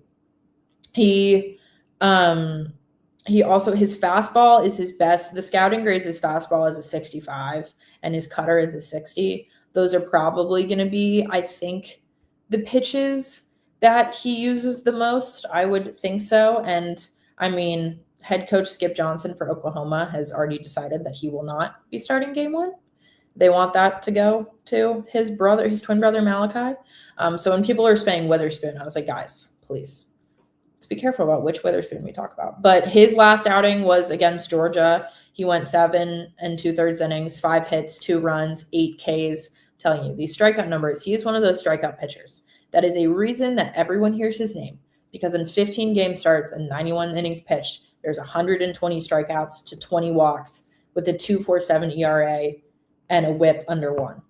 He also, his fastball is his best. The scouting grades his fastball is a 65 and his cutter is a 60. Those are probably going to be, I think, the pitches that he uses the most. I would think so. And I mean, head coach Skip Johnson for Oklahoma has already decided that he will not be starting game 1. They want that to go to his twin brother, Malachi. So when people are saying Witherspoon, I was like, guys, please, let's be careful about which Witherspoon we talk about. But his last outing was against Georgia. He went 7 2/3 innings, 5 hits, 2 runs, 8 Ks. I'm telling you, these strikeout numbers, he is one of those strikeout pitchers. That is a reason that everyone hears his name, because in 15 game starts and 91 innings pitched, there's 120 strikeouts to 20 walks with a 2.47 ERA and a whip under 1.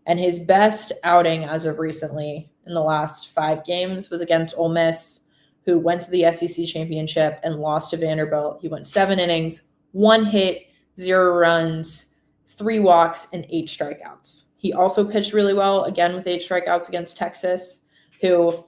And his best outing as of recently in the last 5 games was against Ole Miss, who went to the SEC championship and lost to Vanderbilt. He went 7 innings, 1 hit, 0 runs, 3 walks, and 8 strikeouts. He also pitched really well, again with 8 strikeouts against Texas, who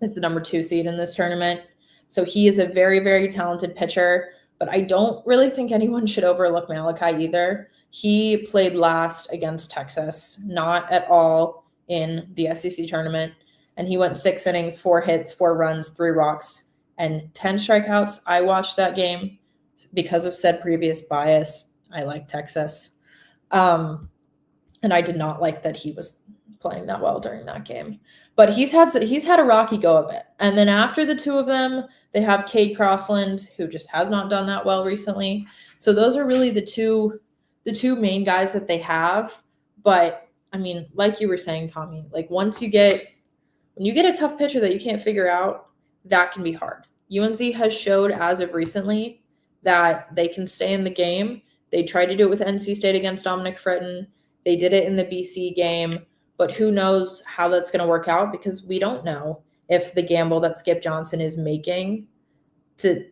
is the number 2 seed in this tournament. So he is a very, very talented pitcher, but I don't really think anyone should overlook Malachi either. He played last against Texas, not at all in the SEC tournament, and he went 6 innings, 4 hits, 4 runs, 3 walks, and 10 strikeouts. I watched that game because of said previous bias. I like Texas. And I did not like that he was playing that well during that game. But he's had a rocky go of it. And then after the two of them, they have Cade Crossland, who just has not done that well recently. So those are really the two main guys that they have. But I mean, like you were saying, Tommy, like when you get a tough pitcher that you can't figure out, that can be hard. UNC has showed as of recently that they can stay in the game. They tried to do it with NC State against Dominic Fritton. They did it in the BC game, but who knows how that's going to work out, because we don't know if the gamble that Skip Johnson is making to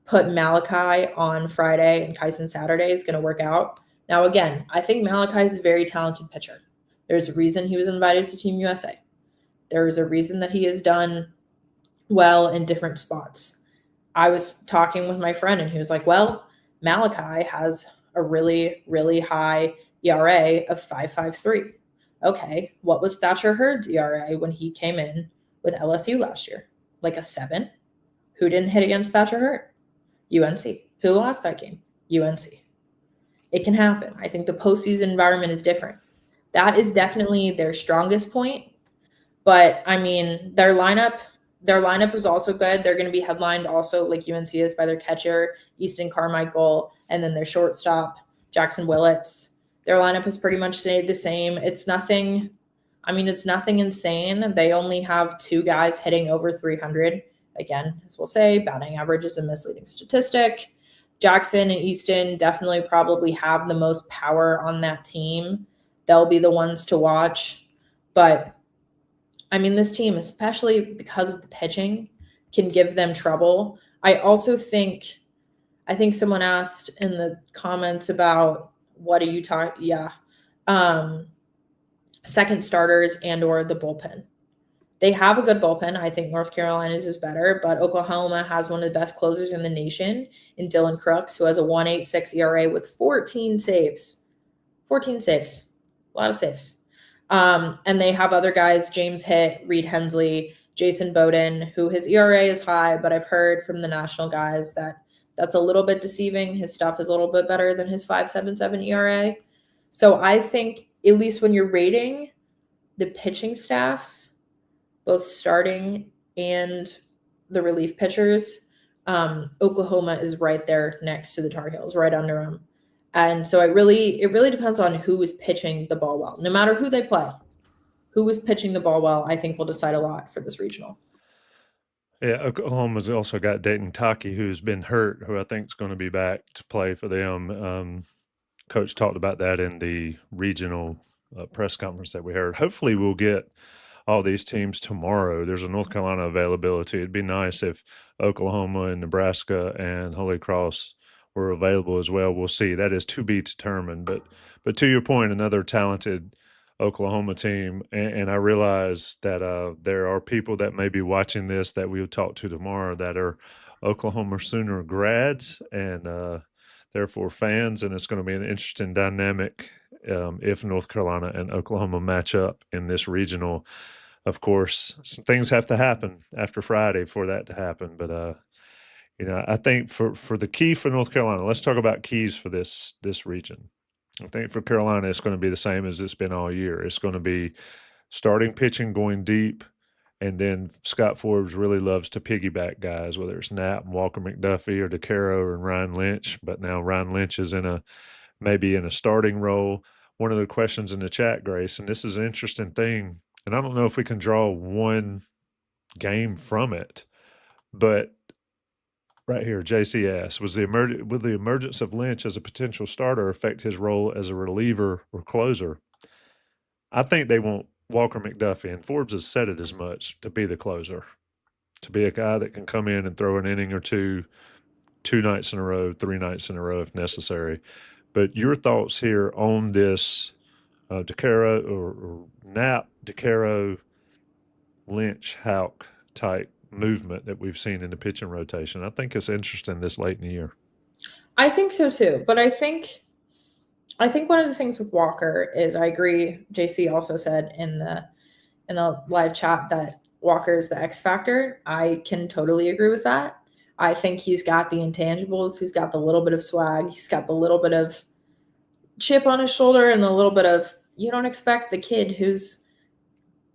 put Malachi on Friday and Kyson Saturday is going to work out. Now, again, I think Malachi is a very talented pitcher. There's a reason he was invited to Team USA. There is a reason that he has done well in different spots. I was talking with my friend and he was like, well, Malachi has a really, really high ERA of 5.53. Okay, what was Thatcher Hurd's ERA when he came in with LSU last year? Like a 7? Who didn't hit against Thatcher Hurd? UNC. Who lost that game? UNC. It can happen. I think the postseason environment is different. That is definitely their strongest point. But, I mean, their lineup is also good. They're going to be headlined also, like UNC is, by their catcher, Easton Carmichael, and then their shortstop, Jackson Willits. Their lineup has pretty much stayed the same. It's nothing insane. They only have 2 guys hitting over 300. Again, as we'll say, batting average is a misleading statistic. Jackson and Easton definitely probably have the most power on that team. They'll be the ones to watch. But, I mean, this team, especially because of the pitching, can give them trouble. I think someone asked in the comments about what are you talking? Yeah. Second starters and or the bullpen. They have a good bullpen. I think North Carolina's is better, but Oklahoma has one of the best closers in the nation in Dylan Crooks, who has a 1.86 ERA with 14 saves. 14 saves. A lot of saves. And they have other guys, James Hitt, Reed Hensley, Jason Bowden, who his ERA is high, but I've heard from the national guys that that's a little bit deceiving. His stuff is a little bit better than his 5.77 ERA. So I think, at least when you're rating the pitching staffs, both starting and the relief pitchers, Oklahoma is right there next to the Tar Heels, right under them. And so it really depends on who is pitching the ball well. No matter who they play, who is pitching the ball well, I think will decide a lot for this regional. Yeah, Oklahoma's also got Dayton Taki, who's been hurt, who I think is going to be back to play for them. Coach talked about that in the regional press conference that we heard. Hopefully we'll get all these teams tomorrow. There's a North Carolina availability. It'd be nice if Oklahoma and Nebraska and Holy Cross were available as well. We'll see. That is to be determined. But to your point, another talented Oklahoma team, and I realize that there are people that may be watching this that we'll talk to tomorrow that are Oklahoma Sooner grads and therefore fans, and it's going to be an interesting dynamic if North Carolina and Oklahoma match up in this regional. Of course, some things have to happen after Friday for that to happen, but I think for the key for North Carolina, let's talk about keys for this region. I think for Carolina, it's going to be the same as it's been all year. It's going to be starting pitching, going deep, and then Scott Forbes really loves to piggyback guys, whether it's Knapp and Walker McDuffie or DeCaro and Ryan Lynch. But now Ryan Lynch is maybe in a starting role. One of the questions in the chat, Grace, and this is an interesting thing, and I don't know if we can draw one game from it, but right here, JC asks, will the emergence of Lynch as a potential starter affect his role as a reliever or closer? I think they want Walker McDuffie, and Forbes has said it as much, to be the closer, to be a guy that can come in and throw an inning or two nights in a row, 3 nights in a row if necessary. But your thoughts here on this DeCaro or Knapp, DeCaro, Lynch, Houck type movement that we've seen in the pitching rotation. I think it's interesting this late in the year. I think so too, but I think one of the things with Walker is, I agree, JC also said in the live chat that Walker is the X factor. I can totally agree with that. I think he's got the intangibles. He's got the little bit of swag. He's got the little bit of chip on his shoulder and the little bit of, you don't expect the kid who's,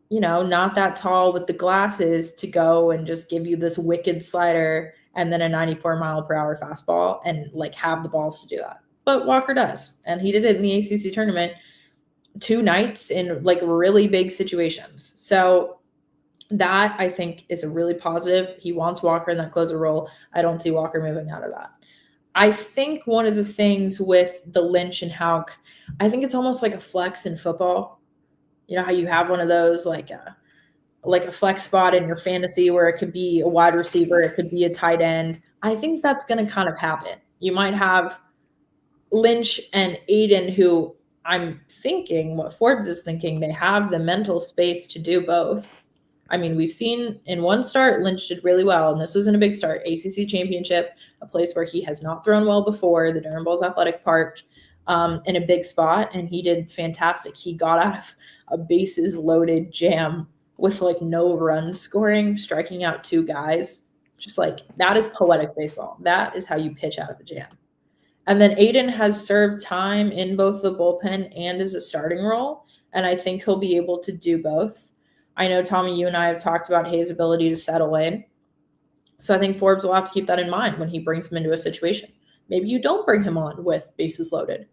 not that tall with the glasses to go and just give you this wicked slider and then a 94-mile-per-hour fastball and have the balls to do that. But Walker does. And he did it in the ACC tournament 2 nights in really big situations. So that, I think, is a really positive. He wants Walker in that closer role. I don't see Walker moving out of that. I think one of the things with the Lynch and Houck, I think it's almost like a flex in football. You know how you have one of those like a flex spot in your fantasy where it could be a wide receiver, it could be a tight end. I think that's going to kind of happen. You might have Lynch and Aiden, who I'm thinking what Forbes is thinking, they have the mental space to do both. I mean, we've seen in one start, Lynch did really well, and this wasn't a big start. ACC championship, a place where he has not thrown well before, the Durham Bulls Athletic Park, in a big spot, and he did fantastic. He got out of a bases loaded jam with no run scoring, striking out 2 guys. Just that is poetic baseball. That is how you pitch out of a jam. And then Aiden has served time in both the bullpen and as a starting role, and I think he'll be able to do both. I know, Tommy, you and I have talked about Hayes' ability to settle in. So I think Forbes will have to keep that in mind when he brings him into a situation. Maybe you don't bring him on with bases loaded.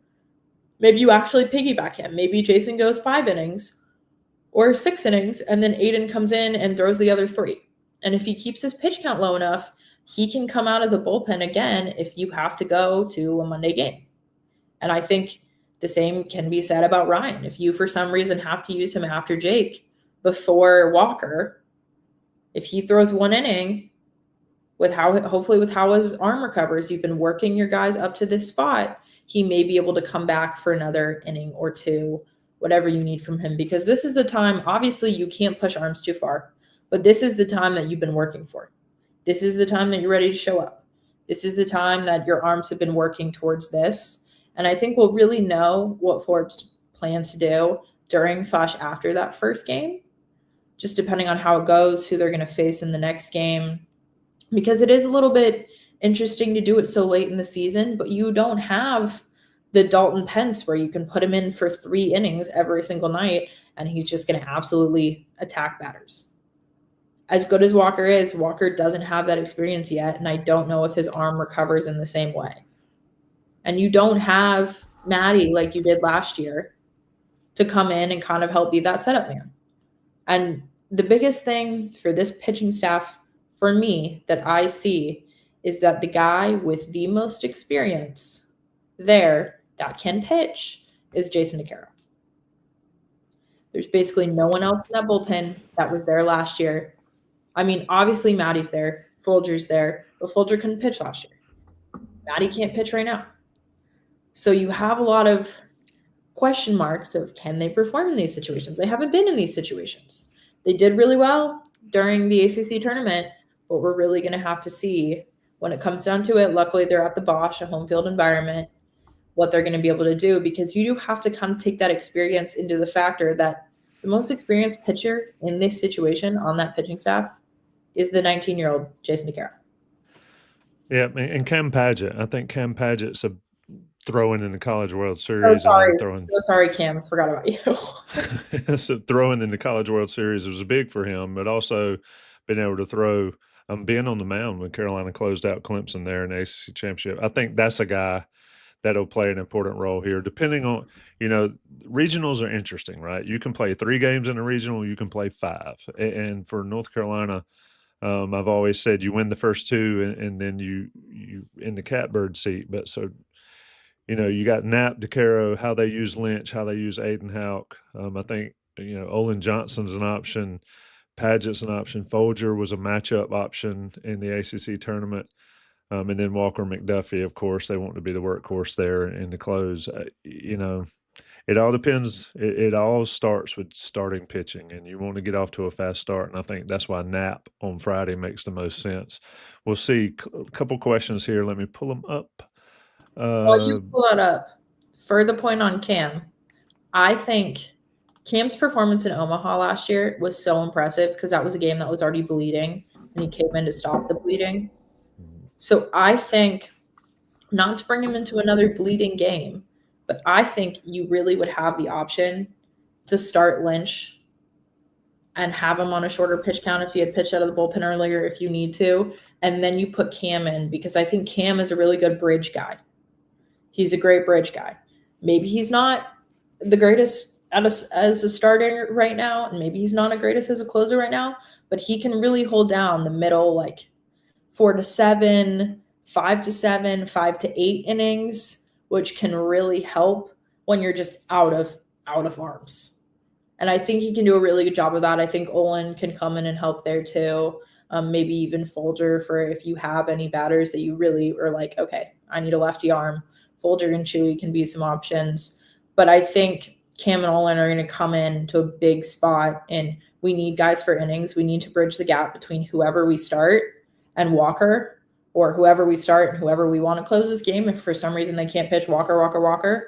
Maybe you actually piggyback him. Maybe Jason goes 5 innings or 6 innings, and then Aiden comes in and throws the other 3. And if he keeps his pitch count low enough, he can come out of the bullpen again if you have to go to a Monday game. And I think the same can be said about Ryan. If you, for some reason, have to use him after Jake before Walker, if he throws 1 inning, hopefully with how his arm recovers, you've been working your guys up to this spot, he may be able to come back for another inning or 2, whatever you need from him, because this is the time. Obviously you can't push arms too far, but this is the time that you've been working for. This is the time that you're ready to show up. This is the time that your arms have been working towards this. And I think we'll really know what Forbes plans to do during/after that first game, just depending on how it goes, who they're going to face in the next game, because it is a little bit interesting to do it so late in the season, but you don't have the Dalton Pence where you can put him in for 3 innings every single night and he's just going to absolutely attack batters. As good as Walker is, Walker doesn't have that experience yet, and I don't know if his arm recovers in the same way. And you don't have Maddie like you did last year to come in and kind of help be that setup man. And the biggest thing for this pitching staff for me that I see is that the guy with the most experience there that can pitch is Jason DeCaro. There's basically no one else in that bullpen that was there last year. I mean, obviously Maddie's there, Folger's there, but Folger couldn't pitch last year. Maddie can't pitch right now. So you have a lot of question marks of can they perform in these situations? They haven't been in these situations. They did really well during the ACC tournament, but we're really going to have to see when it comes down to it. Luckily, they're at the Bosch, a home field environment, what they're going to be able to do, because you do have to kind of take that experience into the factor that the most experienced pitcher in this situation on that pitching staff is the 19-year-old Jason DeCaro. Yeah, and Cam Paget. I think Cam Paget's a throwing in the College World Series. So sorry, Cam. Forgot about you. So throwing in the College World Series was big for him, but also being able to throw, being on the mound when Carolina closed out Clemson there in the ACC Championship. I think that's a guy that'll play an important role here, depending on, regionals are interesting, right? You can play 3 games in a regional, you can play 5. And for North Carolina, I've always said you win the first 2 and then you in the catbird seat. But so, you got Knapp, DeCaro, how they use Lynch, how they use Aiden Houck. I think, Olin Johnson's an option. Paget's an option. Folger was a matchup option in the ACC tournament. And then Walker McDuffie, of course, they want to be the workhorse there in the close. It all depends. It all starts with starting pitching, and you want to get off to a fast start. And I think that's why Knapp on Friday makes the most sense. We'll see a couple questions here. Let me pull them up. While you pull that up, for the point on Cam, I think Cam's performance in Omaha last year was so impressive because that was a game that was already bleeding, and he came in to stop the bleeding. So I think, not to bring him into another bleeding game, but I think you really would have the option to start Lynch and have him on a shorter pitch count if he had pitched out of the bullpen earlier if you need to, and then you put Cam in, because I think Cam is a really good bridge guy. He's a great bridge guy. Maybe he's not the greatest as a starter right now, and maybe he's not the greatest as a closer right now, but he can really hold down the middle, like 4 to 7, 5 to 7, 5 to 8 innings, which can really help when you're just out of arms. And I think he can do a really good job of that. I think Olin can come in and help there too. Maybe even Folger, for if you have any batters that you really are like, okay, I need a lefty arm. Folger and Chewy can be some options. But I think Cam and Olin are going to come in to a big spot, and we need guys for innings. We need to bridge the gap between whoever we start and Walker, or whoever we start and whoever we want to close this game. If for some reason they can't pitch Walker.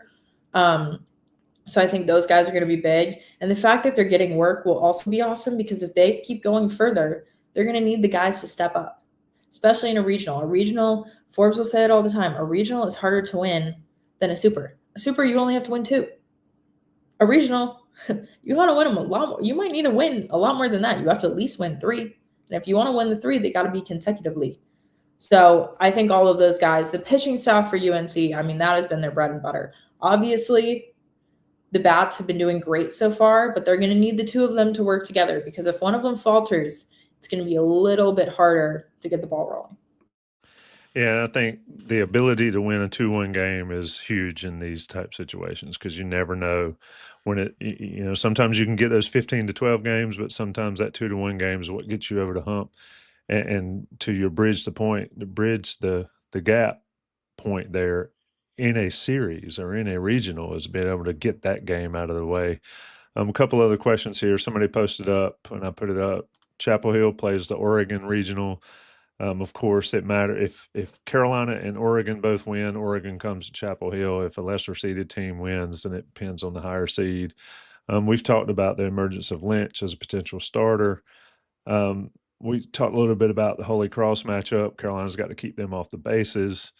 So I think those guys are going to be big. And the fact that they're getting work will also be awesome, because if they keep going further, they're going to need the guys to step up, especially in a regional. A regional, Forbes will say it all the time, a regional is harder to win than a super. A super, you only have to win 2. A regional, you want to win them a lot more. You might need to win a lot more than that. You have to at least win 3. And if you want to win the 3, they got to be consecutively. So I think all of those guys, the pitching staff for UNC, I mean, that has been their bread and butter. Obviously, the bats have been doing great so far, but they're going to need the 2 of them to work together, because if one of them falters, it's going to be a little bit harder to get the ball rolling. Yeah, I think the ability to win a 2-1 game is huge in these type situations, because you never know when it, sometimes you can get those 15 to 12 games, but sometimes that 2-1 game is what gets you over the hump. And to your bridge the gap point there in a series or in a regional is being able to get that game out of the way. A couple other questions here. Somebody posted up, and I put it up. Chapel Hill plays the Oregon Regional. Of course, it matters if Carolina and Oregon both win, Oregon comes to Chapel Hill. If a lesser seeded team wins, then it depends on the higher seed. We've talked about the emergence of Lynch as a potential starter. We talked a little bit about the Holy Cross matchup. Carolina's got to keep them off the bases.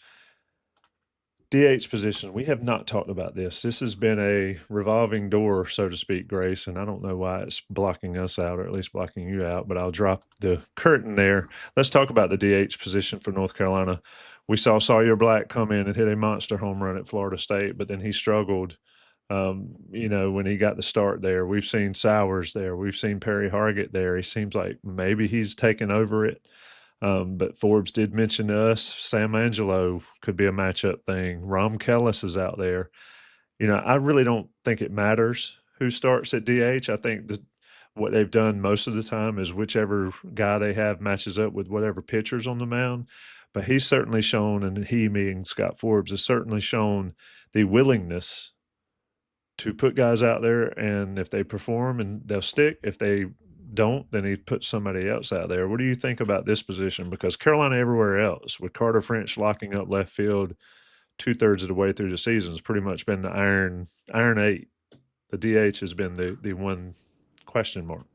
DH position, we have not talked about this. This has been a revolving door, so to speak, Grace, and I don't know why it's blocking us out, or at least blocking you out, but I'll drop the curtain there. Let's talk about the DH position for North Carolina. We saw Sawyer Black come in and hit a monster home run at Florida State, but then he struggled, when he got the start there. We've seen Sowers there. We've seen Perry Hargett there. He seems like maybe he's taken over it. But Forbes did mention to us Sam Angelo could be a matchup thing. Rom Kellis is out there. I really don't think it matters who starts at DH. I think what they've done most of the time is whichever guy they have matches up with whatever pitcher's on the mound. But he's certainly shown, and he, meaning Scott Forbes, has certainly shown the willingness to put guys out there, and if they perform, and they'll stick. If they don't, then he puts somebody else out there. What do you think about this position? Because Carolina everywhere else, with Carter French locking up left field 2/3 of the way through the season, has pretty much been the iron 8. The DH has been the one question mark.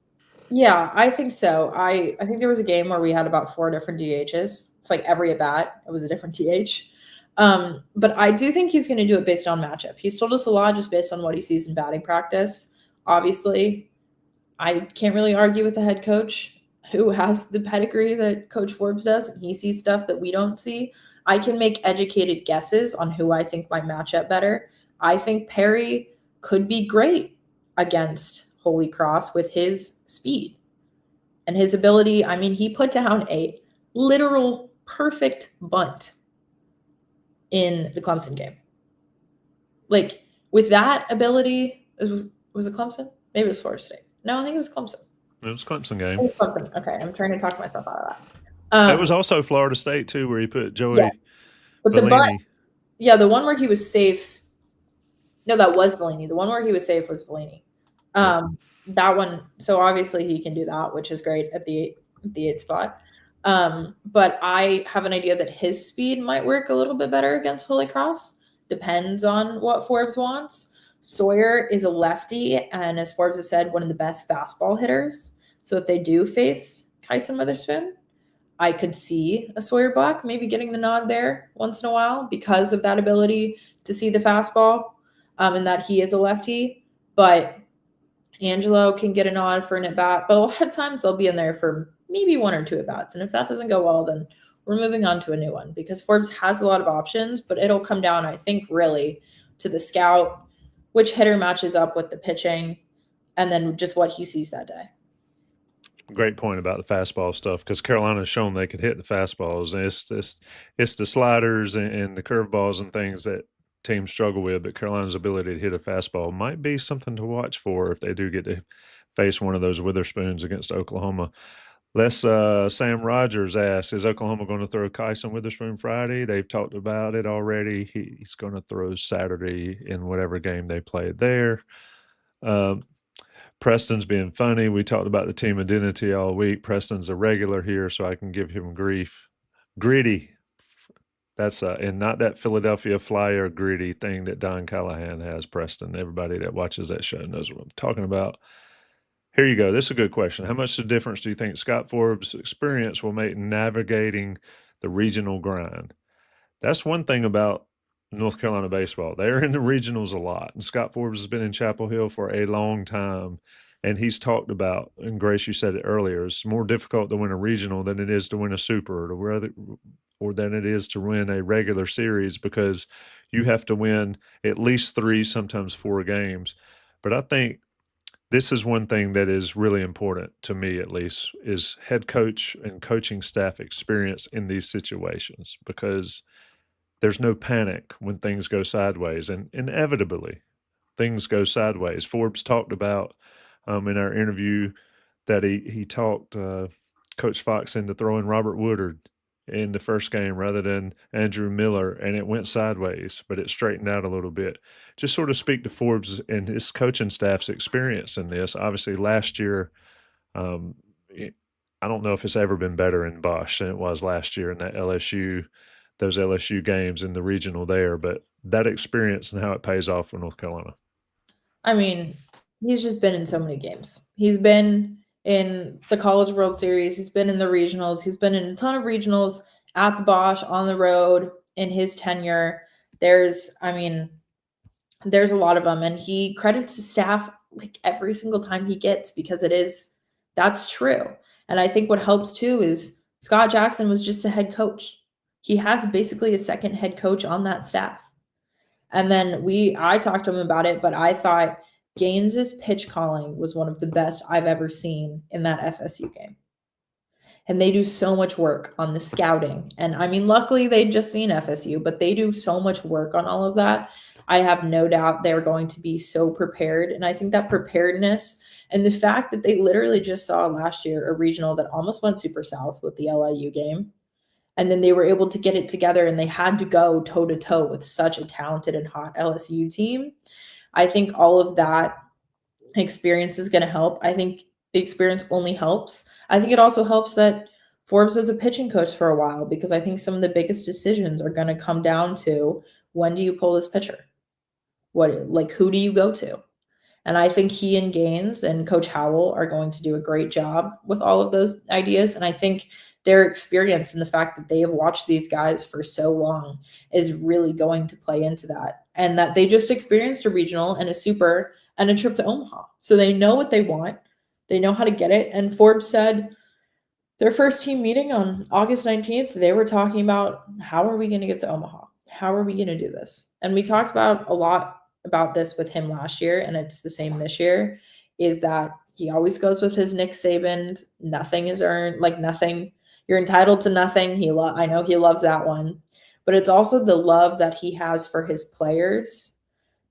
Yeah, I think so. I think there was a game where we had about 4 different DHs. It's like every at bat, it was a different DH. But I do think he's going to do it based on matchup. He's told us a lot just based on what he sees in batting practice. Obviously, I can't really argue with the head coach who has the pedigree that Coach Forbes does. He sees stuff that we don't see. I can make educated guesses on who I think might match up better. I think Perry could be great against Holy Cross with his speed and his ability. I mean, he put down a literal perfect bunt in the Clemson game. Like, with that ability, was it Clemson? Maybe it was Florida State. No, I think it was Clemson. It was Clemson game. It was Clemson. Okay, I'm trying to talk myself out of that. It was also Florida State too, where he put Joey. Yeah. But Bellini. The one where he was safe. No, that was Bellini. The one where he was safe was Bellini. That one. So obviously he can do that, which is great at the 8 spot. But I have an idea that his speed might work a little bit better against Holy Cross. Depends on what Forbes wants. Sawyer is a lefty, and as Forbes has said, one of the best fastball hitters. So if they do face Kyson Witherspoon, I could see a Sawyer Black maybe getting the nod there once in a while because of that ability to see the fastball, and that he is a lefty. But Angelo can get a nod for an at-bat, but a lot of times they'll be in there for maybe 1 or 2 at-bats. And if that doesn't go well, then we're moving on to a new one because Forbes has a lot of options, but it'll come down, I think, really to the scout, which hitter matches up with the pitching, and then just what he sees that day. Great point about the fastball stuff, because Carolina's shown they could hit the fastballs. And it's the sliders and the curveballs and things that teams struggle with, but Carolina's ability to hit a fastball might be something to watch for if they do get to face one of those Witherspoons against Oklahoma. Sam Rogers asks, is Oklahoma going to throw Kyson Witherspoon Friday? They've talked about it already. He's going to throw Saturday in whatever game they played there. Preston's being funny. We talked about the team identity all week. Preston's a regular here, so I can give him grief. Gritty. That's and not that Philadelphia Flyer gritty thing that Don Callahan has, Preston. Everybody that watches that show knows what I'm talking about. Here you go. This is a good question. How much of difference do you think Scott Forbes' experience will make navigating the regional grind? That's one thing about North Carolina baseball. They're in the regionals a lot. And Scott Forbes has been in Chapel Hill for a long time. And he's talked about, and Grace, you said it earlier, it's more difficult to win a regional than it is to win a super or than it is to win a regular series, because you have to win at least 3, sometimes 4 games. But I think this is one thing that is really important to me, at least, is head coach and coaching staff experience in these situations, because there's no panic when things go sideways, and inevitably things go sideways. Forbes talked about in our interview that he talked Coach Fox into throwing Robert Woodard in the first game rather than Andrew Miller, and it went sideways, but it straightened out a little bit. Just sort of speak to Forbes and his coaching staff's experience in this. Obviously, last year, I don't know if it's ever been better in Bosch than it was last year in those LSU games in the regional there, but that experience and how it pays off for North Carolina. I mean, he's just been in so many games. He's been in the College World Series. He's been in the regionals. He's been in a ton of regionals at the Bosch, on the road, in his tenure. there's a lot of them, and he credits his staff like every single time he gets, because that's true. And I think what helps too is Scott Jackson was just a head coach. He has basically a second head coach on that staff. And then I talked to him about it, but I thought Gaines's pitch calling was one of the best I've ever seen in that FSU game. And they do so much work on the scouting. And luckily they'd just seen FSU, but they do so much work on all of that. I have no doubt they're going to be so prepared. And I think that preparedness and the fact that they literally just saw last year a regional that almost went super south with the LIU game. And then they were able to get it together, and they had to go toe to toe with such a talented and hot LSU team. I think all of that experience is going to help. I think the experience only helps. I think it also helps that Forbes was a pitching coach for a while, because I think some of the biggest decisions are going to come down to, when do you pull this pitcher? Who do you go to? And I think he and Gaines and Coach Howell are going to do a great job with all of those ideas. And I think their experience and the fact that they have watched these guys for so long is really going to play into that. And that they just experienced a regional and a super and a trip to Omaha. So they know what they want. They know how to get it. And Forbes said their first team meeting on August 19th, they were talking about, how are we going to get to Omaha? How are we going to do this? And we talked about a lot about this with him last year, and it's the same this year, is that he always goes with his Nick Saban, nothing is earned, nothing. You're entitled to nothing. I know he loves that one. But it's also the love that he has for his players,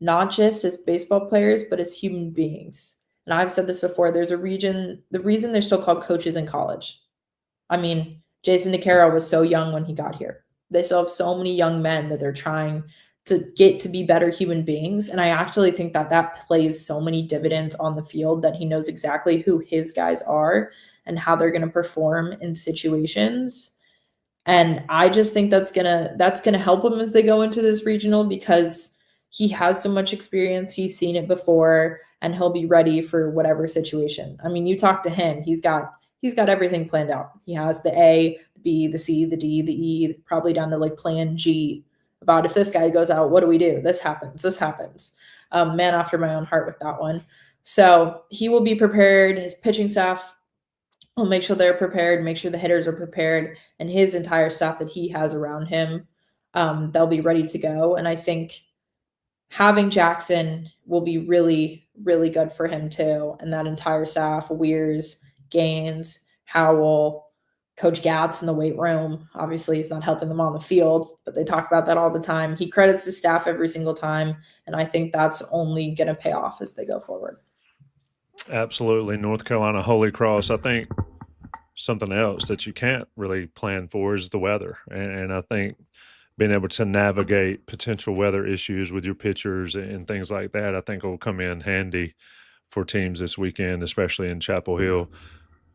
not just as baseball players, but as human beings. And I've said this before, the reason they're still called coaches in college. Jason DeCaro was so young when he got here. They still have so many young men that they're trying to get to be better human beings. And I actually think that plays so many dividends on the field, that he knows exactly who his guys are and how they're going to perform in situations. And I just think that's gonna help him as they go into this regional, because he has so much experience. He's seen it before, and he'll be ready for whatever situation. You talk to him, he's got everything planned out. He has the A, the B, the C, the D, the E, probably down to plan G, about if this guy goes out, what do we do? This happens. Man after my own heart with that one. So he will be prepared. His pitching staff will make sure they're prepared, make sure the hitters are prepared, and his entire staff that he has around him, they'll be ready to go. And I think having Jackson will be really, really good for him too. And that entire staff, Weirs, Gaines, Howell, Coach Gatz in the weight room. Obviously, he's not helping them on the field, but they talk about that all the time. He credits his staff every single time, and I think that's only going to pay off as they go forward. Absolutely. North Carolina, Holy Cross. I think something else that you can't really plan for is the weather. And I think being able to navigate potential weather issues with your pitchers and things like that, I think will come in handy for teams this weekend, especially in Chapel Hill.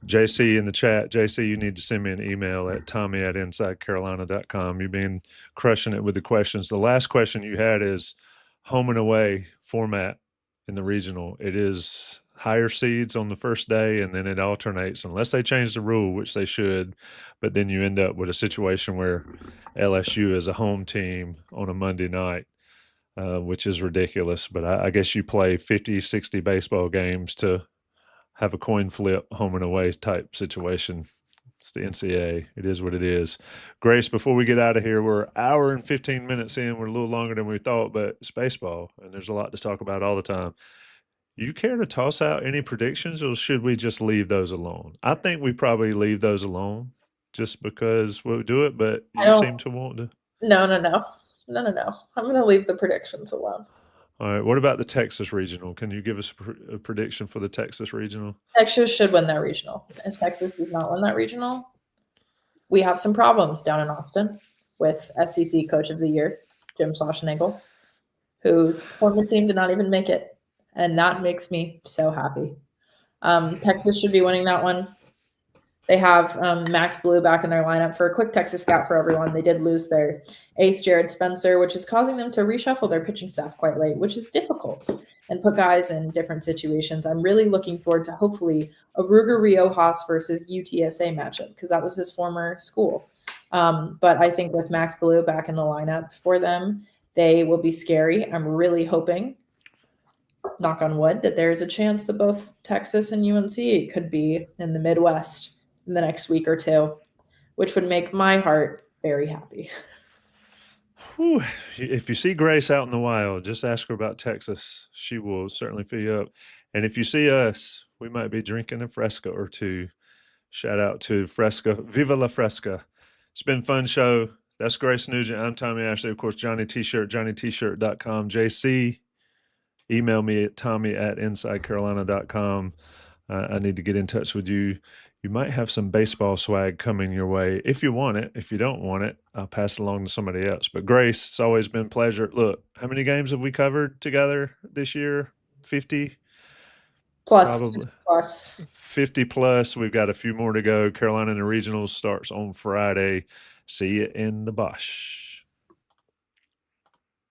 JC in the chat. JC, you need to send me an email at tommy@insidecarolina.com. You've been crushing it with the questions. The last question you had is home and away format in the regional. It is higher seeds on the first day, and then it alternates unless they change the rule, which they should. But then you end up with a situation where LSU is a home team on a Monday night, which is ridiculous. But I guess you play 50, 60 baseball games to have a coin flip home and away type situation. It's the NCAA. It is what it is. Grace, before we get out of here, we're an hour and 15 minutes in. We're a little longer than we thought, but it's baseball, and there's a lot to talk about all the time. You care to toss out any predictions, or should we just leave those alone? I think we probably leave those alone just because we'll do it, but you seem to want to. No. I'm going to leave the predictions alone. All right. What about the Texas Regional? Can you give us a prediction for the Texas Regional? Texas should win that regional. If Texas does not win that regional, we have some problems down in Austin with SEC Coach of the Year, Jim Schlossnagle, whose former team did not even make it. And that makes me so happy. Texas should be winning that one. They have Max Blue back in their lineup. For a quick Texas scout for everyone, they did lose their ace, Jared Spencer, which is causing them to reshuffle their pitching staff quite late, which is difficult, and put guys in different situations. I'm really looking forward to hopefully a Ruger Riojas versus UTSA matchup, because that was his former school. But I think with Max Blue back in the lineup for them They will be scary. I'm really hoping, knock on wood, that there's a chance that both Texas and UNC could be in the Midwest in the next week or two, which would make my heart very happy. Whew. If you see Grace out in the wild, just ask her about Texas. She will certainly fill you up. And if you see us, we might be drinking a Fresca or two. Shout out to Fresca. Viva la Fresca. It's been a fun show. That's Grace Nugent. I'm Tommy Ashley. Of course, Johnny T-Shirt, JohnnyT-Shirt.com. JC, email me at tommy@insidecarolina.com. I need to get in touch with you. You might have some baseball swag coming your way if you want it. If you don't want it, I'll pass it along to somebody else. But Grace, it's always been a pleasure. Look, how many games have we covered together this year? 50? Probably. Plus. 50 plus. We've got a few more to go. Carolina and the Regional starts on Friday. See you in the Bosch.